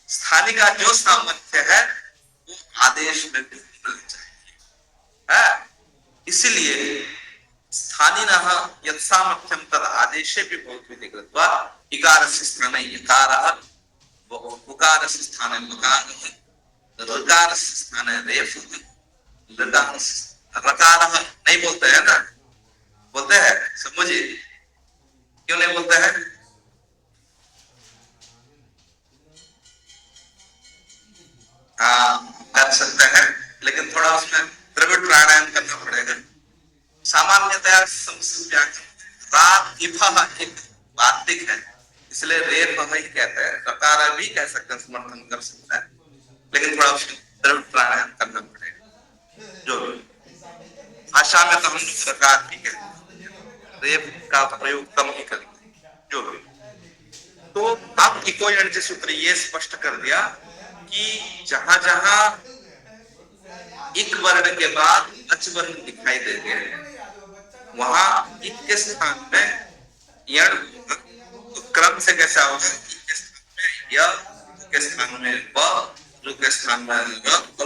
स्थानीय का जो सामर्थ्य है वो आदेश में भी होना चाहिए है। इसलिए स्थानीनः यत् सामर्थ्यं तद् आदेशे भी भवति कृत्वा इकारस्य स्थाने यकारः, उकारस्य स्थाने मकारः, ऋकारस्य स्थाने रेफः, रकारः नहीं बोलते हैं ना, बोलते हैं, समझिए क्यों नहीं बोलते हैं, हाँ कर सकते हैं, लेकिन थोड़ा उसमें द्रविड़ प्राणायाम करना पड़ेगा। सामान्यतया रात एक वार्तिक है, इसलिए रेफ ही कहते हैं, रकार भी कह सकते हैं, समर्थन कर सकता है, लेकिन थोड़ा उसमें द्रविड़ प्राणायाम करना पड़ेगा। जो भाषा में तो हम सरकार भी कहते हैं, रेफ का प्रयोग कम ही करेंगे जो भी। तो अब इको यण सूत्र ये स्पष्ट कर दिया कि जहां जहां इक वर्ण के बाद अच वर्ण दिखाई देंगे वहां इक के स्थान में यण, तो क्रम से कैसा होगा, इक के स्थान में य, के स्थान में व, ऋ के स्थान में र,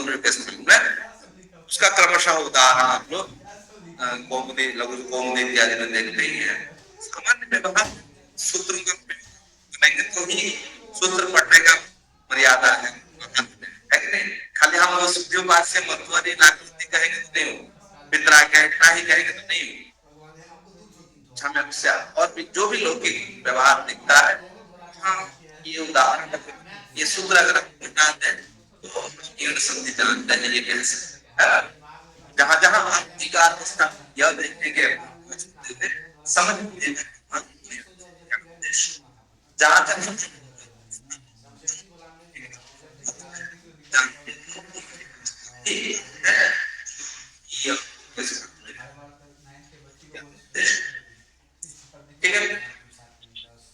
ऋ के स्थान में, उसका क्रमशः उदाहरण आप लोग कौमुदी, लघु कौमुदी इत्यादि में देखते ही है। सामान्य व्यवहार सूत्रों का तो ही सूत्र पढ़ने का मर्यादा है कि नहीं? खाली हम लोग शुद्धियोपात से मध्वरी नाकृति कहेंगे तो नहीं हो, पितरा कहना ही कहेंगे तो नहीं हो। क्षम्या और भी जो भी लौकिक व्यवहार दिखता है, हाँ ये उदाहरण, ये सूत्र अगर आप बताते हैं तो ईण संधि जानते हैं, ये कह सकते हैं। जहां जहां आप विकार यह देखेंगे समझ जहां तक ठीक है,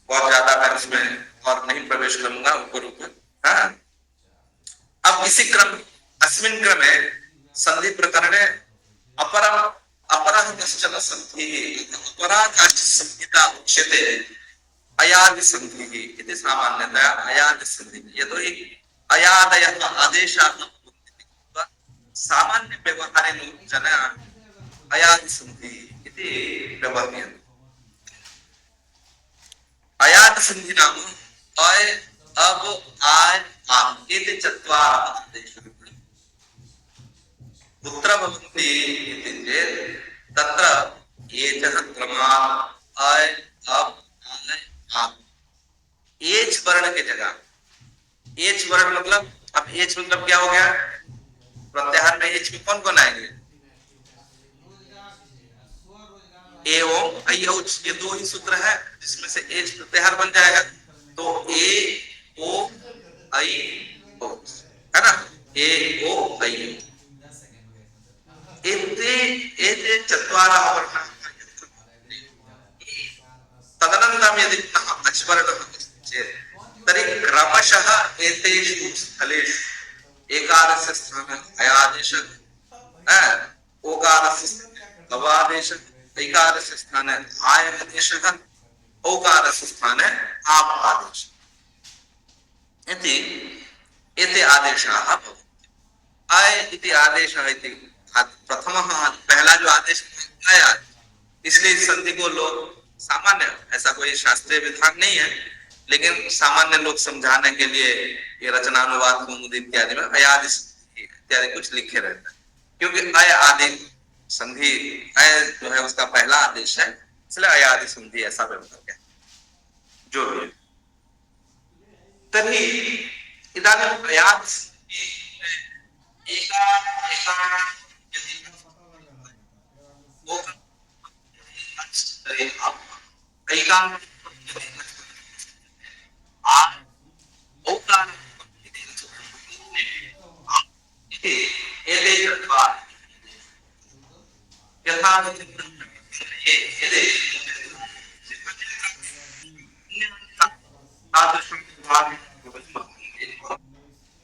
बहुत ज्यादा मैं इसमें और नहीं प्रवेश करूंगा ऊपर ऊपर। हाँ, अब इसी क्रम अस्मिन् क्रमे संधि प्रकरणे अपरम अपरः कश्चन संधिः अपराकाश्च संहिता उच्यते अयादि संधिः इति सामान्यतया अयादि संधिः। यतोहि अयादयः आदेशाः सामान्य व्यवहारे जनाः अयादि संधिः इति व्यवह्रियन्ते। अयादि संधि नाम अय अब आज आम इति चत्वारः आदेशाः कुत्र भवन्ति इति चेत् तत्र एचः क्रमात् अय अब आय आम, एच वर्ण की जगह, एच वर्ण मतलब, अब एच मतलब क्या हो गया, प्रत्याहार में एच में कौन कौन आएंगे, एवं अयौच, ये दो ही सूत्र है जिसमें से एच प्रत्याहार बन जाएगा। तो ए ओ आई ओ है ना, ए ओ आई एते एते चत्वारः वर्णाः तदनन्तरं यदि अच्वर्णः चेत् तर्हि क्रमशः एतेषु स्थलेषु एकारस्य स्थाने अयादेशः, ओकारस्य स्थाने अवादेशः, ऐकारस्य स्थाने आयदेशः, औकारस्य स्थाने आप आदेशः इति एते आदेशाः भवन्ति। आय इति आदेशः इति प्रथमः, पहला जो आदेश आया, इसलिए इस संधि को लोग सामान्य, ऐसा कोई शास्त्रीय विधान नहीं है, लेकिन सामान्य लोग समझाने के लिए ये रचनानुवाद कुमुद इत्यादि में अयादि इत्यादि कुछ लिखे रहते हैं, क्योंकि अय आदि संधि, अय जो है उसका पहला आदेश है, इसलिए अयादि संधि ऐसा व्यवहार है जो भी। तभी इदानीं अयादि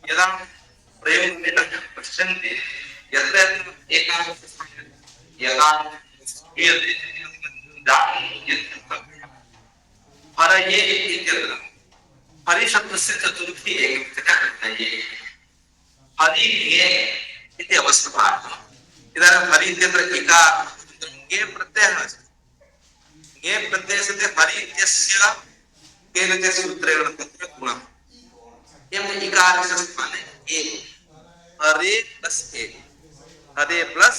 यदा प्रेम पश्यन्ति यत्र हरि शब्द से चतुर्थी हरि इति अवस्था। इधर हरि इत्यत्र गे प्रत्ययः, गे प्रत्यय से हरि इत्यस्य केन च सूत्रेण तत्र गुणः, एवं इकारस्य स्थाने ए, हरे प्लस ए, हरे प्लस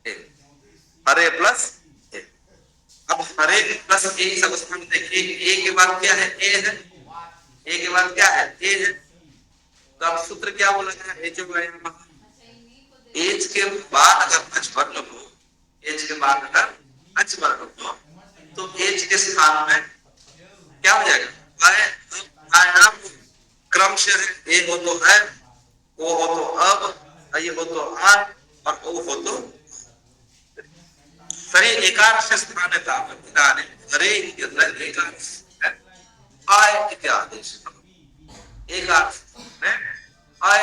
ए, हरे प्लस ए। अब हरे प्लस ए इस अवस्था में देखिए, ए के बाद क्या है, ए है, ए के बाद क्या है, ए है, तो अब सूत्र क्या बोला है, एच के बाद अगर अच वर्ण हो, एच के बाद अगर अच वर्ण हो तो एच के स्थान में क्या हो जाएगा, आय क्रमशः ए हो तो है, ओ हो तो अब, ये हो तो आ, और ओ हो तो सही एकार से स्थान था इदानीं हरे इत्यत्र एकार है, आय इति आदेश एकार में आय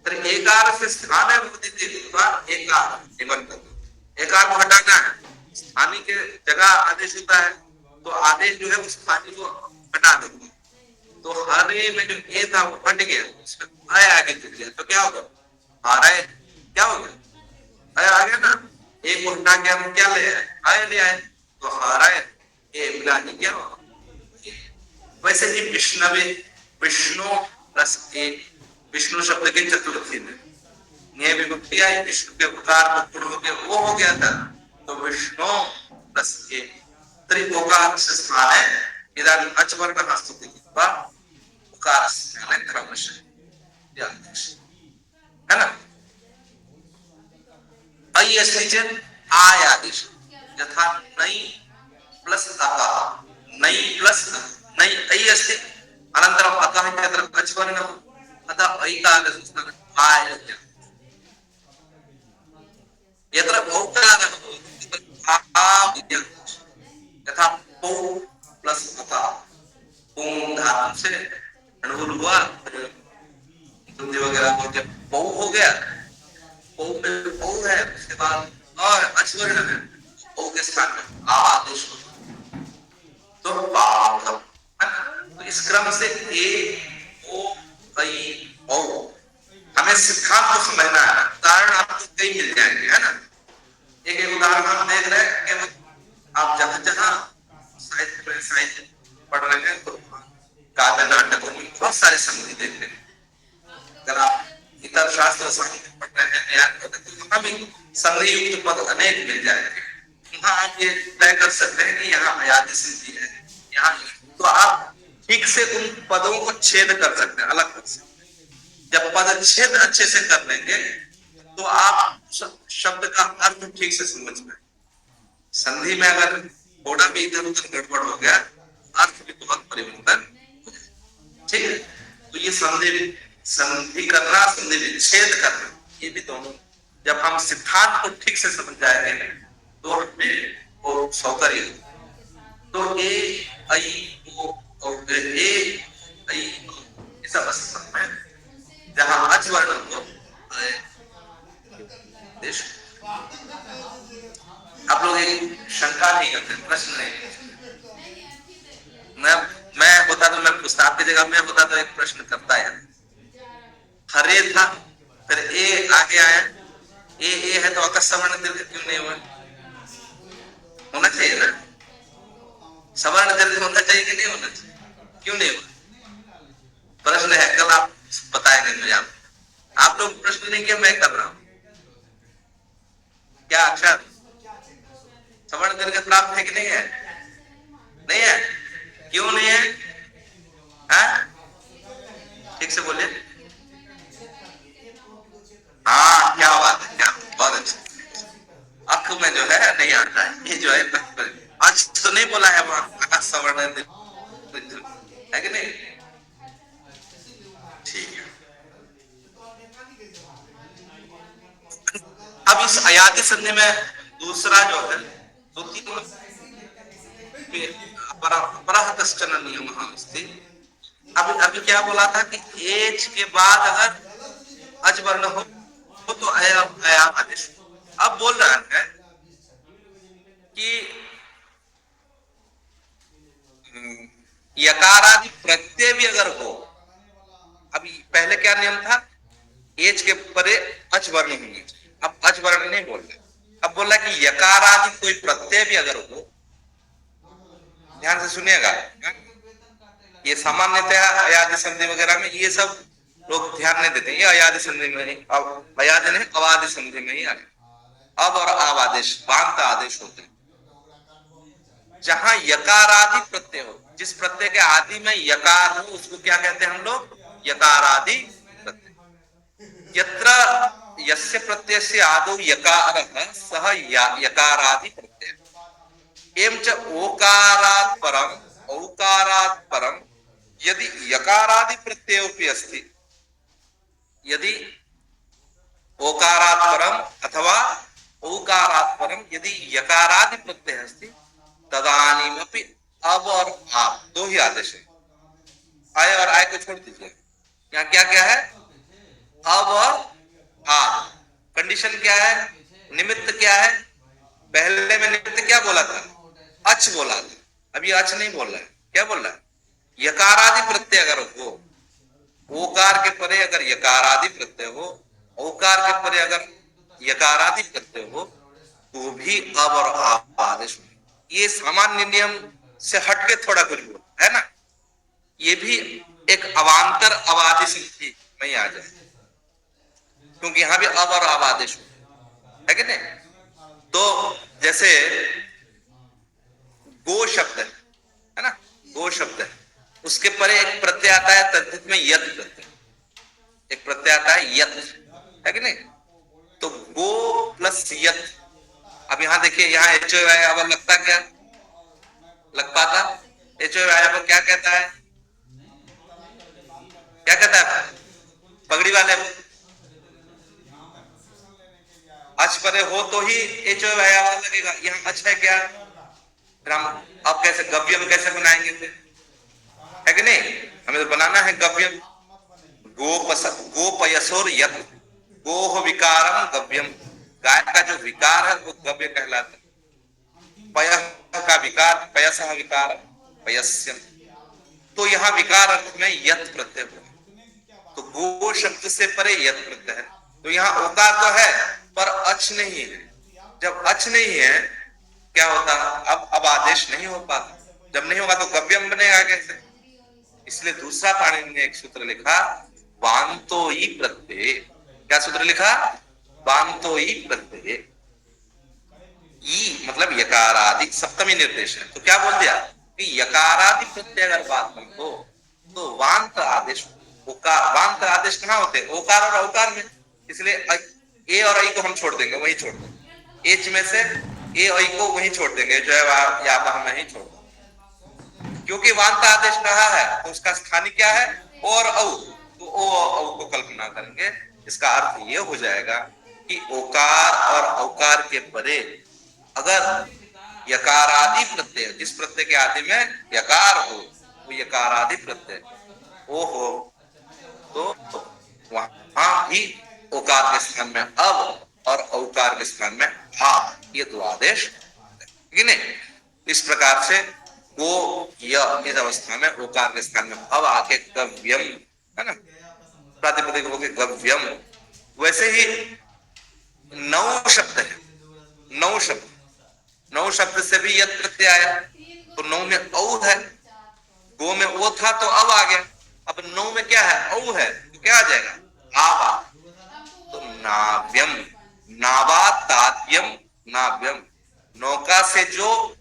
तर्हि एकार से स्थाने भवति इत्युक्त्वा एकार निवर्तते। एकार को हटाना है, स्थानी के जगह आदेश होता है, तो आदेश जो है उस स्थानी को हटा देते हैं। तो हरे में जो ए था वो हट गया, आय आगे चल गया, तो क्या होगा, हरे क्या हो गया, आय आ गया ना, ए को हटा के हम क्या ले आए, आय ले आए, तो हरे ए मिला के क्या होगा। वैसे ही विष्णवे विष्णु प्लस ए, विष्णु शब्द के चतुर्थी में ये विभक्ति आई, विष्णु के उकार हो गया, वो हो गया था, तो विष्णु प्लस ए त्रिभोकार से स्थान है इधर अचवर्ण हस्तुति का उकार से क्रमशः है ना। ऐ अस्ति चेत् आय आदेश यथा नै प्लस अतः, नै प्लस नै ऐ अस्ति अनन्तरम् अतः इत्यत्र अचवर्णः, अतः ऐकारस्य स्थाने आय यत्र औकारः भवति आ विद्यते, यथा पौ प्लस अतः, पुं धातु से अनुकूल हुआ, हिंदी वगैरह को जब पौ हो गया, पौ में पौ है, उसके बाद और अचवर्ण है, पौ के स्थान में आ आदेश तो पावम, तो इस क्रम से ए ओ ऐ औ हमें सिद्धांत को समझना है, उदाहरण आपको कई मिल जाएंगे, है ना। एक एक उदाहरण हम देख रहे हैं कि आप जहां जहां साहित्य पढ़ रहे हैं तो काव्य नाटकों में बहुत सारे संधि देख रहे हैं, अगर आप इतर शास्त्र साहित्य पढ़ रहे हैं या तो वहां भी संधि युक्त पद अनेक मिल जाएंगे, वहां आप ये तय कर सकते हैं कि यहाँ अयादि संधि है, यहाँ तो आप ठीक से उन पदों को छेद कर सकते हैं, अलग कर सकते हैं। जब पद छेद अच्छे से कर लेंगे तो आप शब्द का अर्थ ठीक से समझ पाए। संधि में अगर थोड़ा भी इधर उधर गड़बड़ हो गया, अर्थ भी बहुत परिवर्तन, ठीक है। तो ये संधि करना, संधि विच्छेद करना, ये भी दोनों जब हम सिद्धांत को ठीक से समझ जाएंगे तो हमें वो सौकर्य। तो ए ऐ ओ और ए ऐ सब अस्तित्व में जहां अचवर्ण को आप लोग एक शंका नहीं करते, प्रश्न नहीं। मैं होता तो मैं पूछता, आपकी जगह मैं होता तो एक प्रश्न करता है। हरे था, फिर ए आगे आया, ए है तो अकस्मरण दीर्घ क्यों नहीं हुआ? होना चाहिए ना, सवर्ण दीर्घ होना चाहिए कि नहीं होना चाहिए? क्यों नहीं हुआ? प्रश्न है, कल आप बताएंगे मुझे। आप लोग प्रश्न नहीं किया, मैं कर रहा हूं। क्या अक्षर सवर्ण दीर्घ प्राप्त है कि नहीं है? नहीं है, क्यों नहीं है? ठीक से बोलिए। हाँ, क्या बात है, क्या बहुत अच्छा। अख में जो है नहीं आता है, ये जो है आज तो नहीं बोला है वहां सवर्ण है कि नहीं? ठीक है। अब इस अयादि संधि में दूसरा जो है, दो तीन कश्चन नियम अस्ति। अभी क्या बोला था कि एच के बाद अगर अजवर्ण हो तो अया आदेश। अब बोल रहा है कि यकारादि प्रत्यय भी अगर हो, अभी पहले क्या नियम था, एच के परे अचवर्ण होंगे, अब अचवर्ण नहीं बोल रहे, अब बोल रहा कि यकारादि कोई प्रत्यय भी अगर हो, ध्यान से सुनिएगा, ये सामान्यतया अयादि संधि वगैरह में ये सब लोग ध्यान नहीं देते, ये अयादि संधि में नहीं, अब अयादि नहीं अवादि संधि में ही आए। अब और आव आदेश बांत आदेश होते हैं, जहां यकारादि प्रत्यय हो, जिस प्रत्यय के आदि में यकार हो उसको क्या कहते हैं हम लोग? यकारादि प्रत्यय। यत्र यस्य प्रत्ययस्य आदौ यकारः सः यकारादि प्रत्यय। एवं च ओकारात् परम औकारात् परम यदि यकारादि प्रत्ययोपि अस्ति, यदि ओकारात् परम अथवा औकारात् परम यदि यकारादि प्रत्यय अस्ति, तदानीमपि अब और आप दो ही आदेश है, आय और आय को छोड़ दीजिए, यहाँ क्या क्या है? अब और आप। कंडीशन क्या है? निमित्त क्या है? पहले में निमित्त क्या बोला था? अच बोला था, अभी अच नहीं बोल रहा है, क्या बोल रहा है? यकारादि प्रत्यय अगर हो, ओकार के परे अगर यकारादि प्रत्यय हो, ओकार के परे अगर यकारादि प्रत्यय हो, तो भी अब और आप आदेश। ये सामान्य नियम से हटके थोड़ा कुछ बोल है ना, ये भी एक अवांतर अवादी संधि में आ जाए, क्योंकि यहां भी अब और अब आदेश है कि नहीं। तो जैसे गो शब्द है ना, गो शब्द है, उसके परे एक प्रत्यय आता है तद्धित में यत प्रत्यय, एक प्रत्यय आता है यत, है कि नहीं। तो गो प्लस यत, अब यहां देखिए, यहाँ एच अब लगता क्या, लग पाता, एच अब क्या कहता है, क्या कहता है पगड़ी वाले, अच परे हो तो ही एच लगेगा, यहाँ अच है क्या, फिर हम अब कैसे गव्यम कैसे बनाएंगे फिर, है कि नहीं। हमें तो बनाना है गव्यम, गो पयसोर यत, गोह विकारम गव्यम, गाय का जो विकार है वो गव्य कहलाता है। पय का विकार, पयस विकार, पयस्यम, तो यहाँ विकार अर्थ में यत प्रत्यय हुआ, तो गो शब्द से परे यत प्रत्यय है। तो यहाँ ओकार तो है पर अच नहीं है, जब अच नहीं है क्या होता, अब आदेश नहीं हो पाता, जब नहीं होगा तो गव्यम बनेगा कैसे। इसलिए दूसरा पाणिनि ने एक सूत्र लिखा, वांतो ही प्रत्यय, क्या सूत्र लिखा, वांतो ही प्रत्यय, ई मतलब यकारादि सप्तमी निर्देश है, तो क्या बोल दिया कि यकारादि प्रत्यय अगर बात में हो तो वांत आदेश, ओकार, वांत आदेश कहाँ होते, ओकार और औकार में, इसलिए ए और आई को हम छोड़ देंगे, वही छोड़ देंगे, एच में से ए आई को वही छोड़ देंगे, जो है या में ही छोड़ देंगे, क्योंकि वांत आदेश रहा है तो उसका स्थानीय क्या है, और औ, तो ओ औ को कल्पना करेंगे। इसका अर्थ ये हो जाएगा कि ओकार और औकार के परे अगर यकारादि प्रत्यय, जिस प्रत्यय के आदि में यकार हो वो यकारादि प्रत्यय ओ हो, तो वहां भी ओकार के स्थान में अब और औकार के स्थान में हा, ये दो आदेश, ठीक है। इस प्रकार से गो य इस अवस्था में ओकार के स्थान में अब आके गव्यम, है ना, प्रातिपदिक हो गए गव्यम। वैसे ही नौ शब्द है, नौ शब्द, नौ शब्द से भी यत प्रत्यय आया, तो नौ में औ है, गो में ओ था तो अब आ गया, अब नौ में क्या है, औ है, तो क्या आ जाएगा, आवा, तो नाव्यम, नावा ताव्यम, नाव्यम, नौका से जो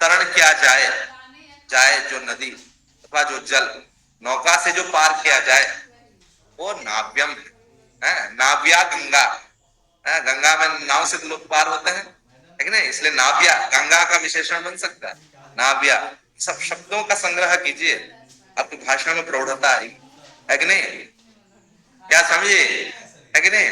तरण किया जाए, जाए जो नदी अथवा जो जल, नौका से जो पार किया जाए वो नाव्यम है, नाव्या गंगा है, गंगा में नाव से लोग पार होते हैं, है ना, इसलिए नाव्या गंगा का विशेषण बन सकता है, नाव्या। सब शब्दों का संग्रह कीजिए, आपकी भाषा में प्रौढ़ता आई, है कि नहीं, क्या समझे, है कि नहीं।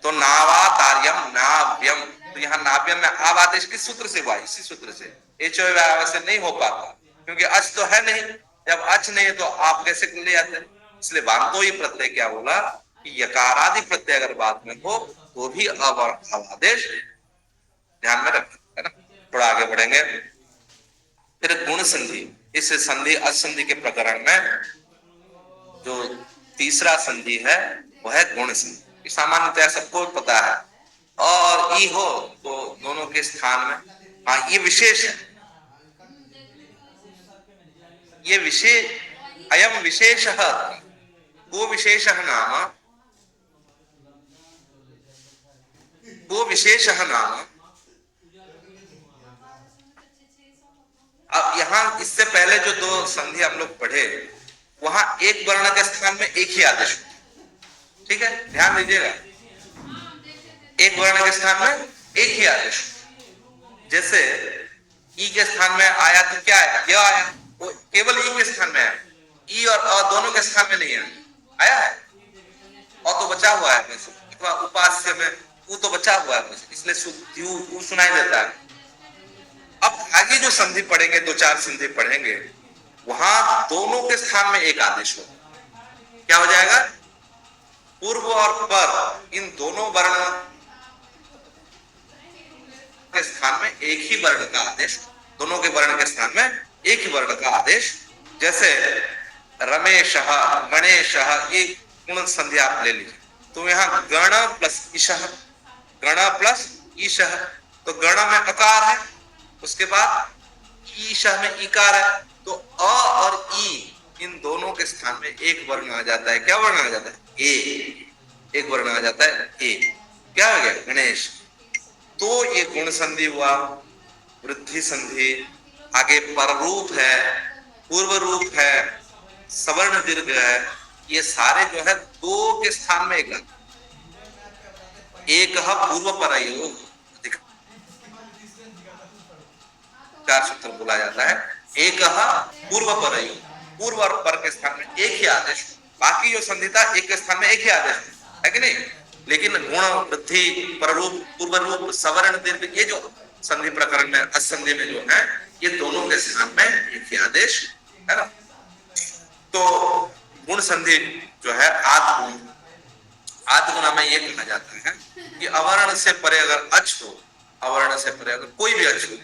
तो नावा तार्यम नाव्यम, तो यहाँ नाव्यम में आव आदेश किस सूत्र से हुआ, इसी सूत्र से, एच से नहीं हो पाता, क्योंकि अच तो है नहीं, जब अच नहीं है तो आप कैसे ले जाते हैं, इसलिए बांतो ही प्रत्यय क्या बोला कि यकारादि प्रत्यय अगर बात में हो तो भी अब और आदेश ध्यान में रखना, है ना। थोड़ा आगे बढ़ेंगे, फिर गुण संधि, इस संधि असंधि के प्रकरण में जो तीसरा संधि है वह है गुण संधि। सामान्यतः सबको पता है, और ई हो तो दोनों के स्थान में, हाँ ये विशेष है, ये विशेष, अयम विशेष, को विशेष नाम, को विशेष नाम। अब यहाँ इससे पहले जो दो संधि हम लोग पढ़े, वहां एक वर्ण के स्थान में एक ही आदेश, ठीक है, ध्यान दीजिएगा, एक वर्ण के स्थान में एक ही आदेश, जैसे ई के स्थान में आया तो क्या आया, यह आया, वो केवल ई के स्थान में आया, ई और अ दोनों के स्थान में नहीं आया, आया है, और तो बचा हुआ है, अथवा उपास्य में वो तो बचा हुआ है, इसलिए सुनाई देता है। अब आगे जो संधि पढ़ेंगे, दो चार संधि पढ़ेंगे, वहां दोनों के स्थान में एक आदेश हो, क्या हो जाएगा, पूर्व और पर इन दोनों वर्णों के स्थान में एक ही वर्ण का आदेश, दोनों के वर्ण के स्थान में एक ही वर्ण का आदेश, जैसे रमेश, गणेश, ये गुण संधि आप ले लीजिए, तो यहाँ गण प्लस ईशः, गण प्लस ईशः, तो गण में अकार है, उसके बाद ईशः में इकार है, तो अ और ई इन दोनों के स्थान में एक वर्ण आ जाता है। क्या वर्ण आ जाता है? ए। एक वर्ण आ जाता है ए। क्या आ गया? गणेश। तो ये गुण संधि हुआ, वृद्धि संधि, आगे पररूप है, पूर्व रूप है, सवर्ण दीर्घ है, ये सारे जो है दो के स्थान में एक पूर्व परयोग अधिकार सूत्र बोला जाता है। एक पूर्व परयोग, पूर्व और पर के स्थान में एक ही आदेश, बाकी जो संधि था एक के स्थान में एक ही आदेश है कि नहीं। लेकिन गुण, वृद्धि, पररूप, पूर्व रूप, सवर्ण दीर्घ, ये जो संधि प्रकरण में, असंधि में जो है, ये दोनों के स्थान में एक ही आदेश है ना। तो गुण संधि जो है आदि गुण, आदि गुण में ये कहा जाता है कि अवर्ण से परे अगर अच हो, अवर्ण से परे अगर कोई भी अच हो,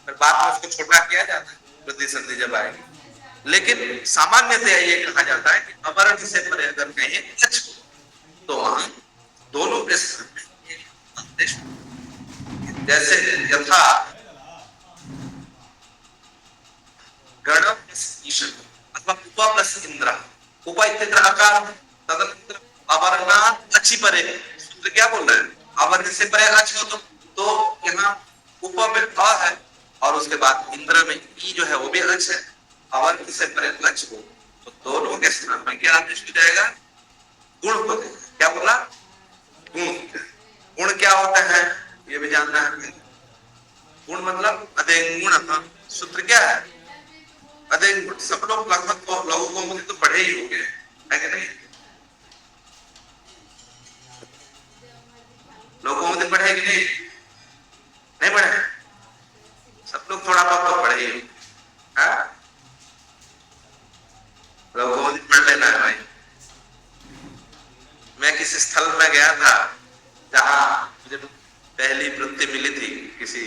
फिर बाद में उसको छोटा किया जाता है वृद्धि संधि जब आएगी। लेकिन सामान्यतः ये कहा जाता है कि अवर्ण से परे अगर कहीं अच हो तो वहां दोनों के स्थान में एक आदेश, जैसे यथा गण ईशन अथवा उपा प्लस इंद्र, उपा इत्यत्र आकार, तदनंतर अवर्णात अचि परे, सूत्र क्या बोल रहा है? अवर्ण से परे अच हो तो यहाँ उपा में अ है और उसके बाद इंद्र में ई जो है वो भी अच है। अवर्ण से परे अच हो तो दोनों के स्थान में क्या आदेश हो जाएगा? गुण हो जाएगा। क्या बोला? गुण। गुण क्या होता है ये भी जानना है। गुण मतलब अधेन गुण, सूत्र क्या है? अधेन गुण। सब लोग लगभग तो लघु कौमुदी तो पढ़े ही होंगे, है कि नहीं? लघु कौमुदी पढ़े कि नहीं? नहीं पढ़े? सब लोग थोड़ा बहुत तो पढ़े ही होंगे। लघु कौमुदी पढ़ लेना है भाई। मैं किसी स्थल में गया था जहां मुझे पहली वृत्ति मिली थी किसी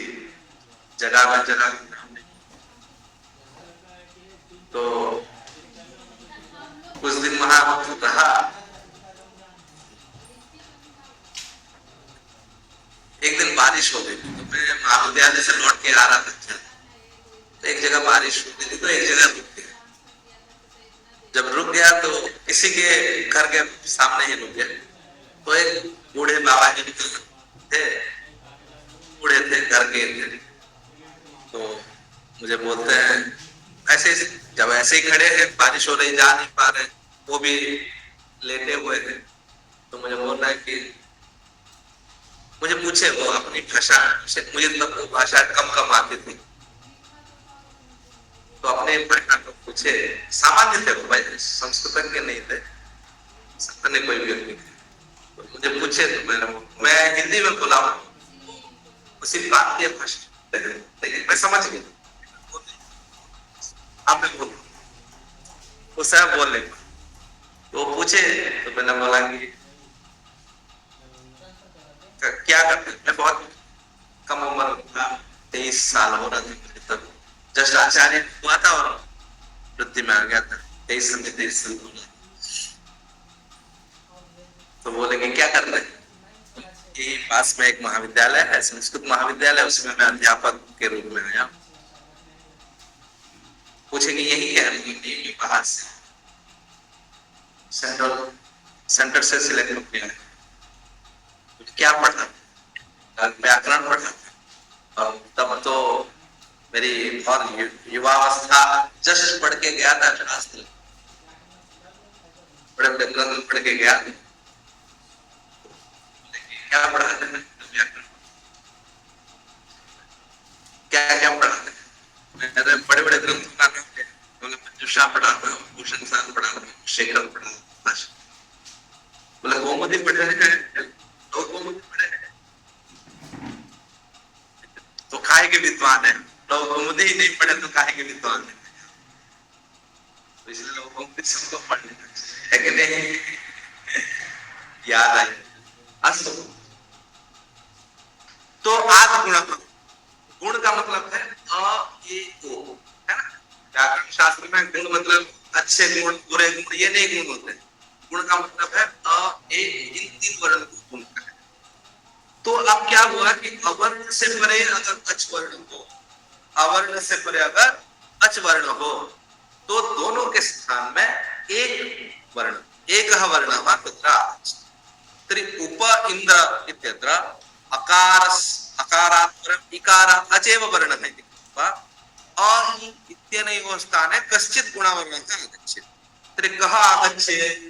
जगह में, जगह तो कुछ दिन वहां रहा। एक दिन बारिश हो गई तो मैं महाविद्यालय से लौट के आ रहा था, तो एक जगह बारिश हो गई तो एक जगह रुक गया। जब रुक गया तो किसी के घर के सामने ही रुक गया। तो एक बूढ़े बाबा जी थे, बूढ़े थे, घर के थे। तो मुझे बोलते हैं ऐसे, जब ऐसे ही खड़े हैं, बारिश हो रही, जा नहीं पा रहे, वो भी लेटे हुए थे, तो मुझे बोल रहा है कि मुझे पूछे वो अपनी भाषा से, मुझे तब भाषा कम कम आती थी, तो अपने भाषा को पूछे। सामान्य थे वो भाई, संस्कृत के नहीं थे, अन्य कोई व्यक्ति थे। तो मुझे पूछे तो मैं हिंदी में बोला उसी भारतीय भाषा, लेकिन मैं समझ गया। आप बोल उसे बोलने को तो पूछे, तो मैंने बोला कि क्या करते? मैं बहुत कम उम्र था, 23 साल हो रहा था तब, जस्ट आचार्य हुआ था और वृत्ति में आ गया था, 23 साल हो रहा। तो बोले कि क्या कर रहे? कि पास में एक महाविद्यालय है, संस्कृत महाविद्यालय, उसमें मैं अध्यापक के रूप में आया। पूछेंगे यही क्या है? बाहर से सेंटर से सिलेक्ट हो गया है। क्या पढ़ा? व्याकरण पढ़ा, और तब तो मेरी और युवावस्था, जस्ट पढ़ के गया था शास्त्र, बड़े बड़े ग्रंथ पढ़ के गया। क्या पढ़ा? व्याकरण। क्या क्या पढ़ा? मैंने बड़े बड़े ग्रंथों का नाम लिया, बोले मंजूषा पढ़ा था, भूषण सार पढ़ा था, शेखर पढ़ा था। बोले कौमुदी पढ़े हैं, तो कौमुदी पढ़े हैं तो काहे के विद्वान है, लोग कौमुदी ही नहीं पढ़े तो काहे के विद्वान है। तो इसलिए लोग कौमुदी सबको पढ़ लेना चाहिए, है कि नहीं? याद आए अस्तु। तो आद गुण, गुण का मतलब है अ ए ओ, है ना? व्याकरण शास्त्र में गुण मतलब अच्छे गुण, बुरे गुण, ये नहीं गुण होते। गुण का मतलब है अ ए, इन तीन वर्ण को गुण का है। तो अब क्या हुआ कि अवर्ण से परे अगर अच वर्ण हो, अवर्ण से परे अगर अच वर्ण हो तो दोनों के स्थान में एक वर्ण, एक वर्ण तत्र तर्हि उप इंद्र इत्यत्र अकार अकारात् परम् इकारात् अचेव वर्णः इति कृत्वा अ इ इत्यनयोः स्थाने कश्चित् गुणवर्णः आगच्छेत्। तर्हि कः आगच्छेत्?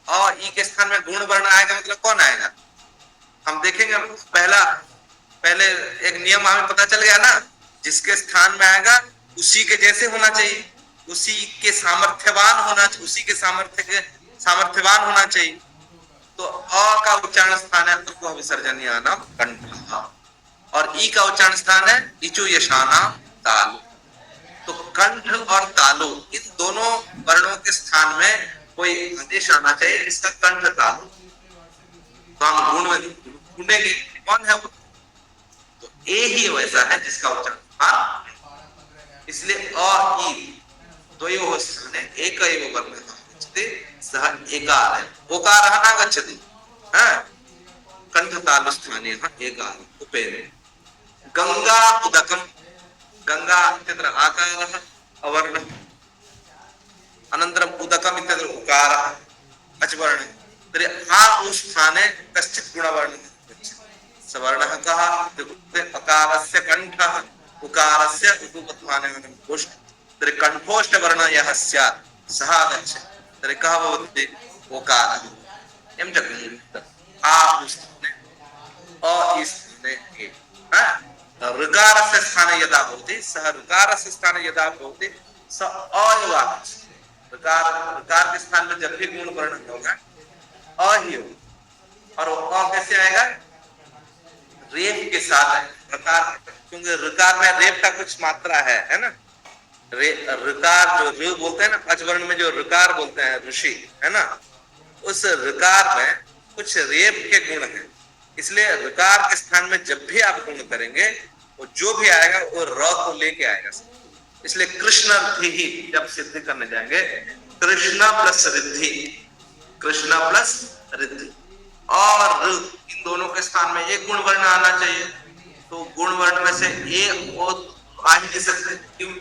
अ इ के स्थान में गुण वर्ण आएगा, मतलब कौन आएगा? हम देखेंगे पहला, पहले एक नियम हमें पता चल गया ना, जिसके स्थान में आएगा उसी के जैसे होना चाहिए, उसी के सामर्थ्यवान होना, उसी के सामर्थ्यवान होना चाहिए। तो अ का उच्चारण स्थान है तो विसर्जनीय नाम कंठ, और ई का उच्चारण स्थान है इचु यशाना तालु। तो कंठ और तालु इन दोनों वर्णों के स्थान में कोई आदेश आना चाहिए जिसका कंठ तालु, तो हम गुण में ढूंढेंगे कौन है वो, तो ए ही वैसा है जिसका उच्चारण स्थान, इसलिए अ ई द्वयोः स्थाने एक एव वर्णः गच्छति, सः एकार है। ओकारः न गच्छति, कंठतालु स्थाने एकार उपेन। गंगा उदकम, गंगा इत्यत्र आकारः अवर्णः, अनन्तरम् उदकम् इत्यत्र उकारः अचवर्णः। तर्हि आ स्थाने कश्चित् गुणवर्णः गच्छति, सवर्णः कः इत्युक्ते अकारस्य कंठः, उकारस्य उपपद्मानां कोष्ठ, तर्हि कंठोष्ठ वर्ण यः स्यात् सः आगच्छति। तर्हि कः भवति? ओकारः। एवं च आ स्थाने अ स्थाने ए, ऋकारस्य स्थाने यदा भवति सः ऋकारस्य स्थाने यदा भवति स अ एव आगच्छति। ऋकार के स्थान में जब भी गुण वर्ण होगा अ ही होगा, और अ कैसे आएगा? रेप के साथ ऋकार, क्योंकि ऋकार में रेप का कुछ मात्रा है ना। ऋकार जो ऋ बोलते हैं ना, अचवर्ण में जो ऋकार बोलते हैं ऋषि, है ना, उस ऋकार में कुछ रेप के गुण हैं, इसलिए ऋकार के स्थान में जब भी आप गुण करेंगे वो जो भी आएगा वो र को लेके आएगा। इसलिए कृष्ण ही जब सिद्धि करने जाएंगे, कृष्ण प्लस रिद्धि, कृष्ण प्लस रिद्धि और इन दोनों के स्थान में एक गुण वर्ण आना चाहिए, तो गुण वर्ण में से एक आ ही नहीं सकते, क्यों?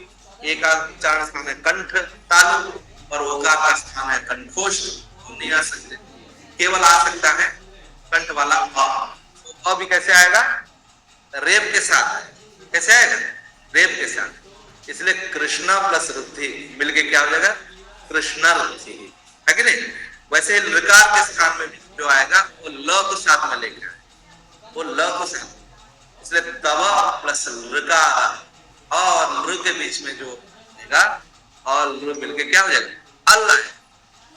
एक का उच्चारण स्थान है कंठ तालु और ओकार का स्थान है कंठोष्ठ, तो नहीं आ सकते, केवल आ सकता है कंठ वाला अ। तो भी कैसे आएगा? रेप के साथ। कैसे आएगा? रेप के साथ। इसलिए कृष्णा प्लस रुद्धि मिलके क्या हो जाएगा? कृष्णा रुद्धि, है कि नहीं? वैसे ऋकार के स्थान में जो आएगा वो ल को साथ में लेके आएगा, वो ल को साथ, इसलिए तव प्लस ऋकार और नृ के बीच में जो आएगा और नृ मिलके क्या हो जाएगा? अल है,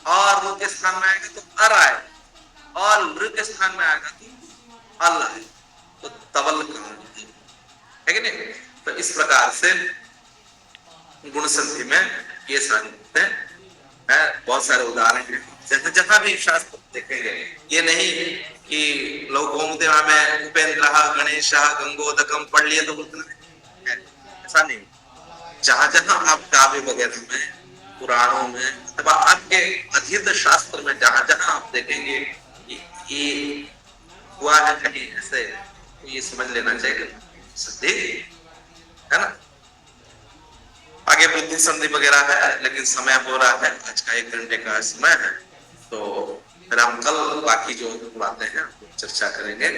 और नृ के स्थान में आएगा तो अर आएगा, और नृ के स्थान में आएगा तो अल है, तो तवल है कि नहीं? तो इस प्रकार से गुण संधि में ये सारी बातें, बहुत सारे उदाहरण हैं, जहां जहां भी शास्त्र देखेंगे, ये नहीं कि लोग घूमते में उपेंद्र गणेश गंगोदकम पढ़ लिए तो उतना, ऐसा नहीं। जहां जहां आप काव्य वगैरह में, पुराणों में अथवा आपके अधीत शास्त्र में जहां जहां आप देखेंगे ये हुआ है कहीं ऐसे, तो ये समझ लेना चाहिए संधि है ना। आगे बुद्धि संधि वगैरह है, लेकिन समय हो रहा है, आज का 1 घंटे का समय है, तो फिर हम कल बाकी जो बातें हैं चर्चा करेंगे।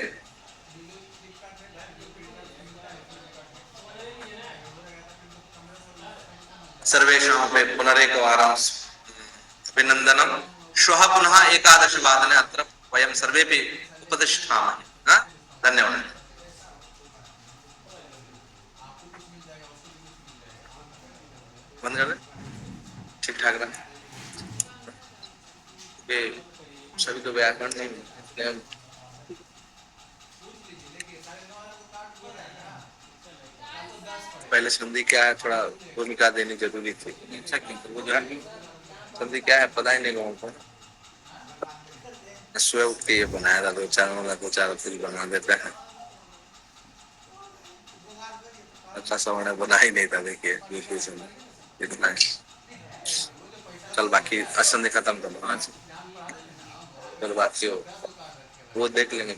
सर्वेषां पुनरेकवारं अभिनंदनम। श्वः पुनः 11:15 अत्र वयं सर्वेपि उपतिष्ठामः। धन्यवादः। बंद कर दे, ठीक ठाक रहा, सभी को व्याकरण नहीं, पहले संधि क्या है थोड़ा भूमिका देनी जरूरी थी। अच्छा क्यों? वो जो है संधि क्या है पता ही नहीं लोगों को, सुबह उठ के ये बनाया था, दो चार फिर बना देते हैं, अच्छा समय बना ही नहीं था। देखिए इतना है। कल बाकी असंधि खत्म करना आज, कल बाकी हो वो देख लेंगे।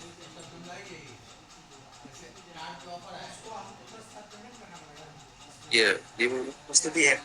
ये प्रस्तुति है।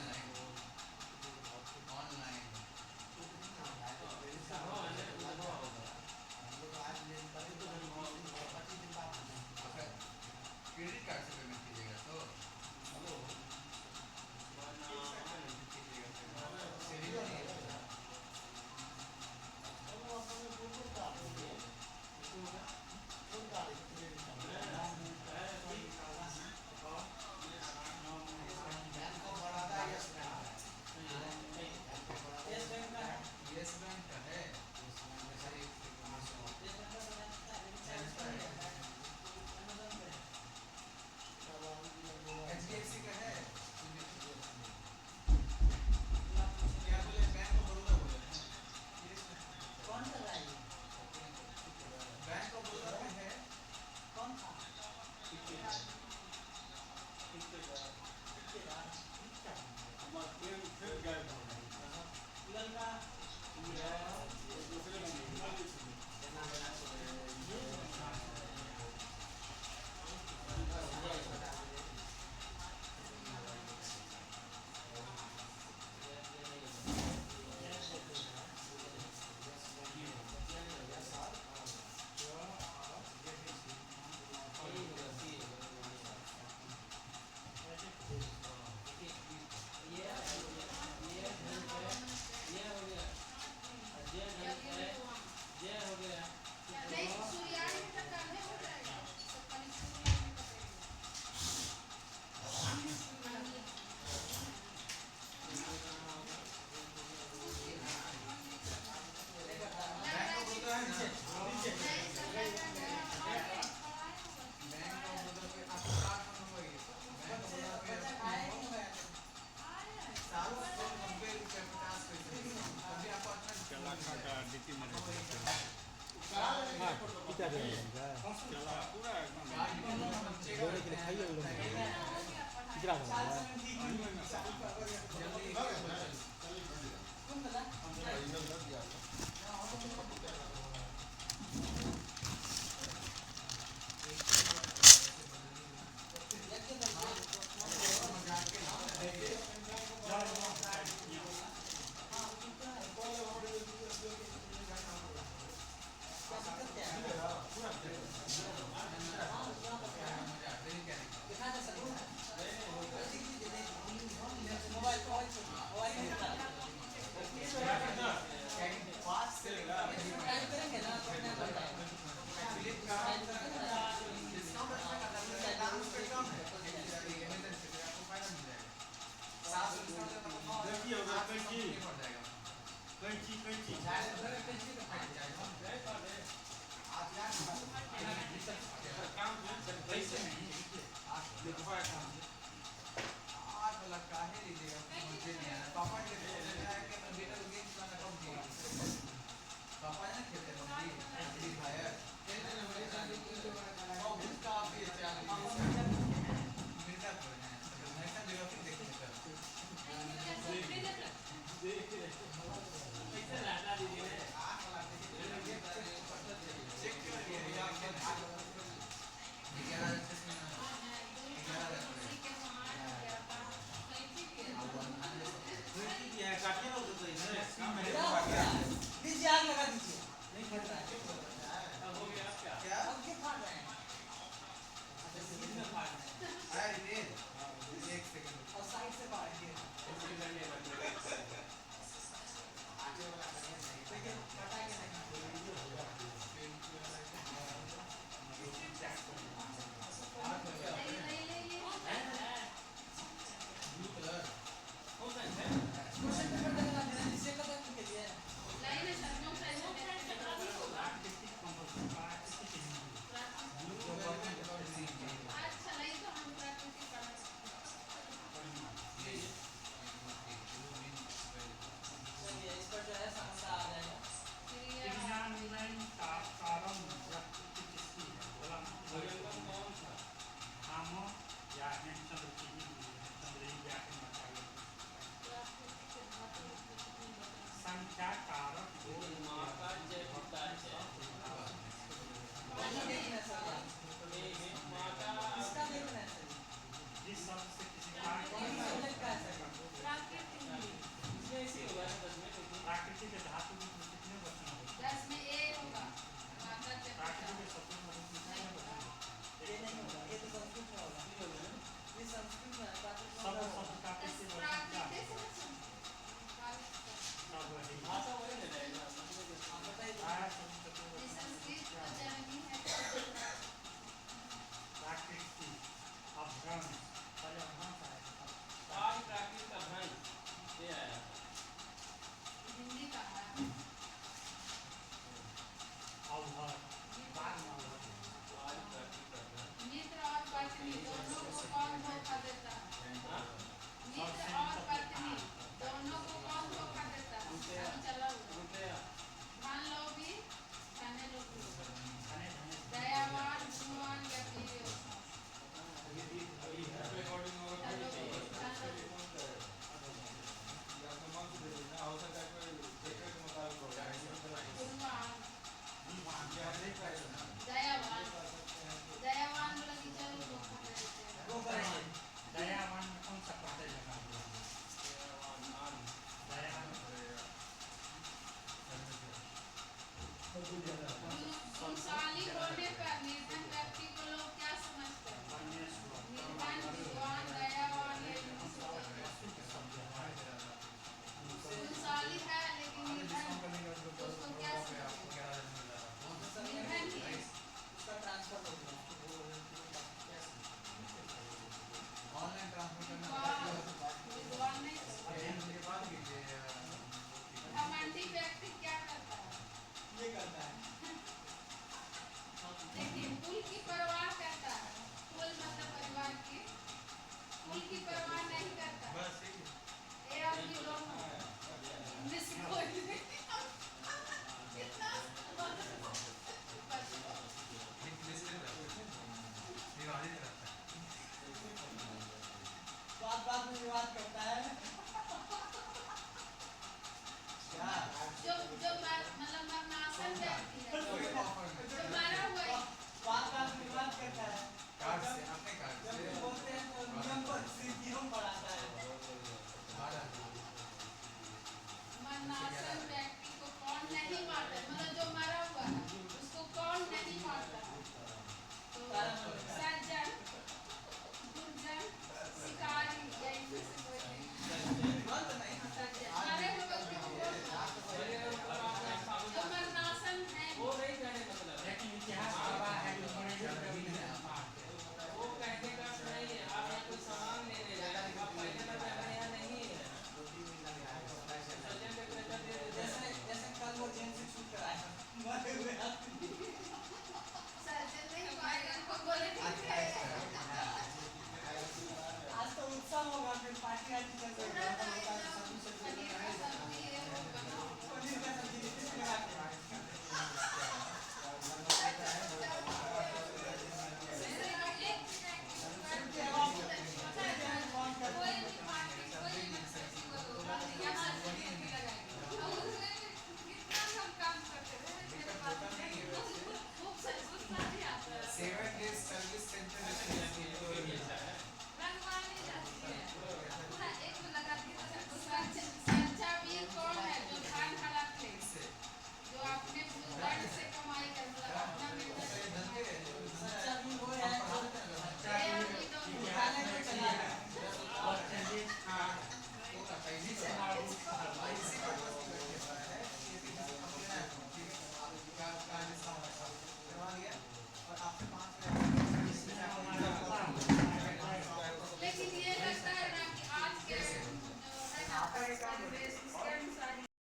इसके अनुसार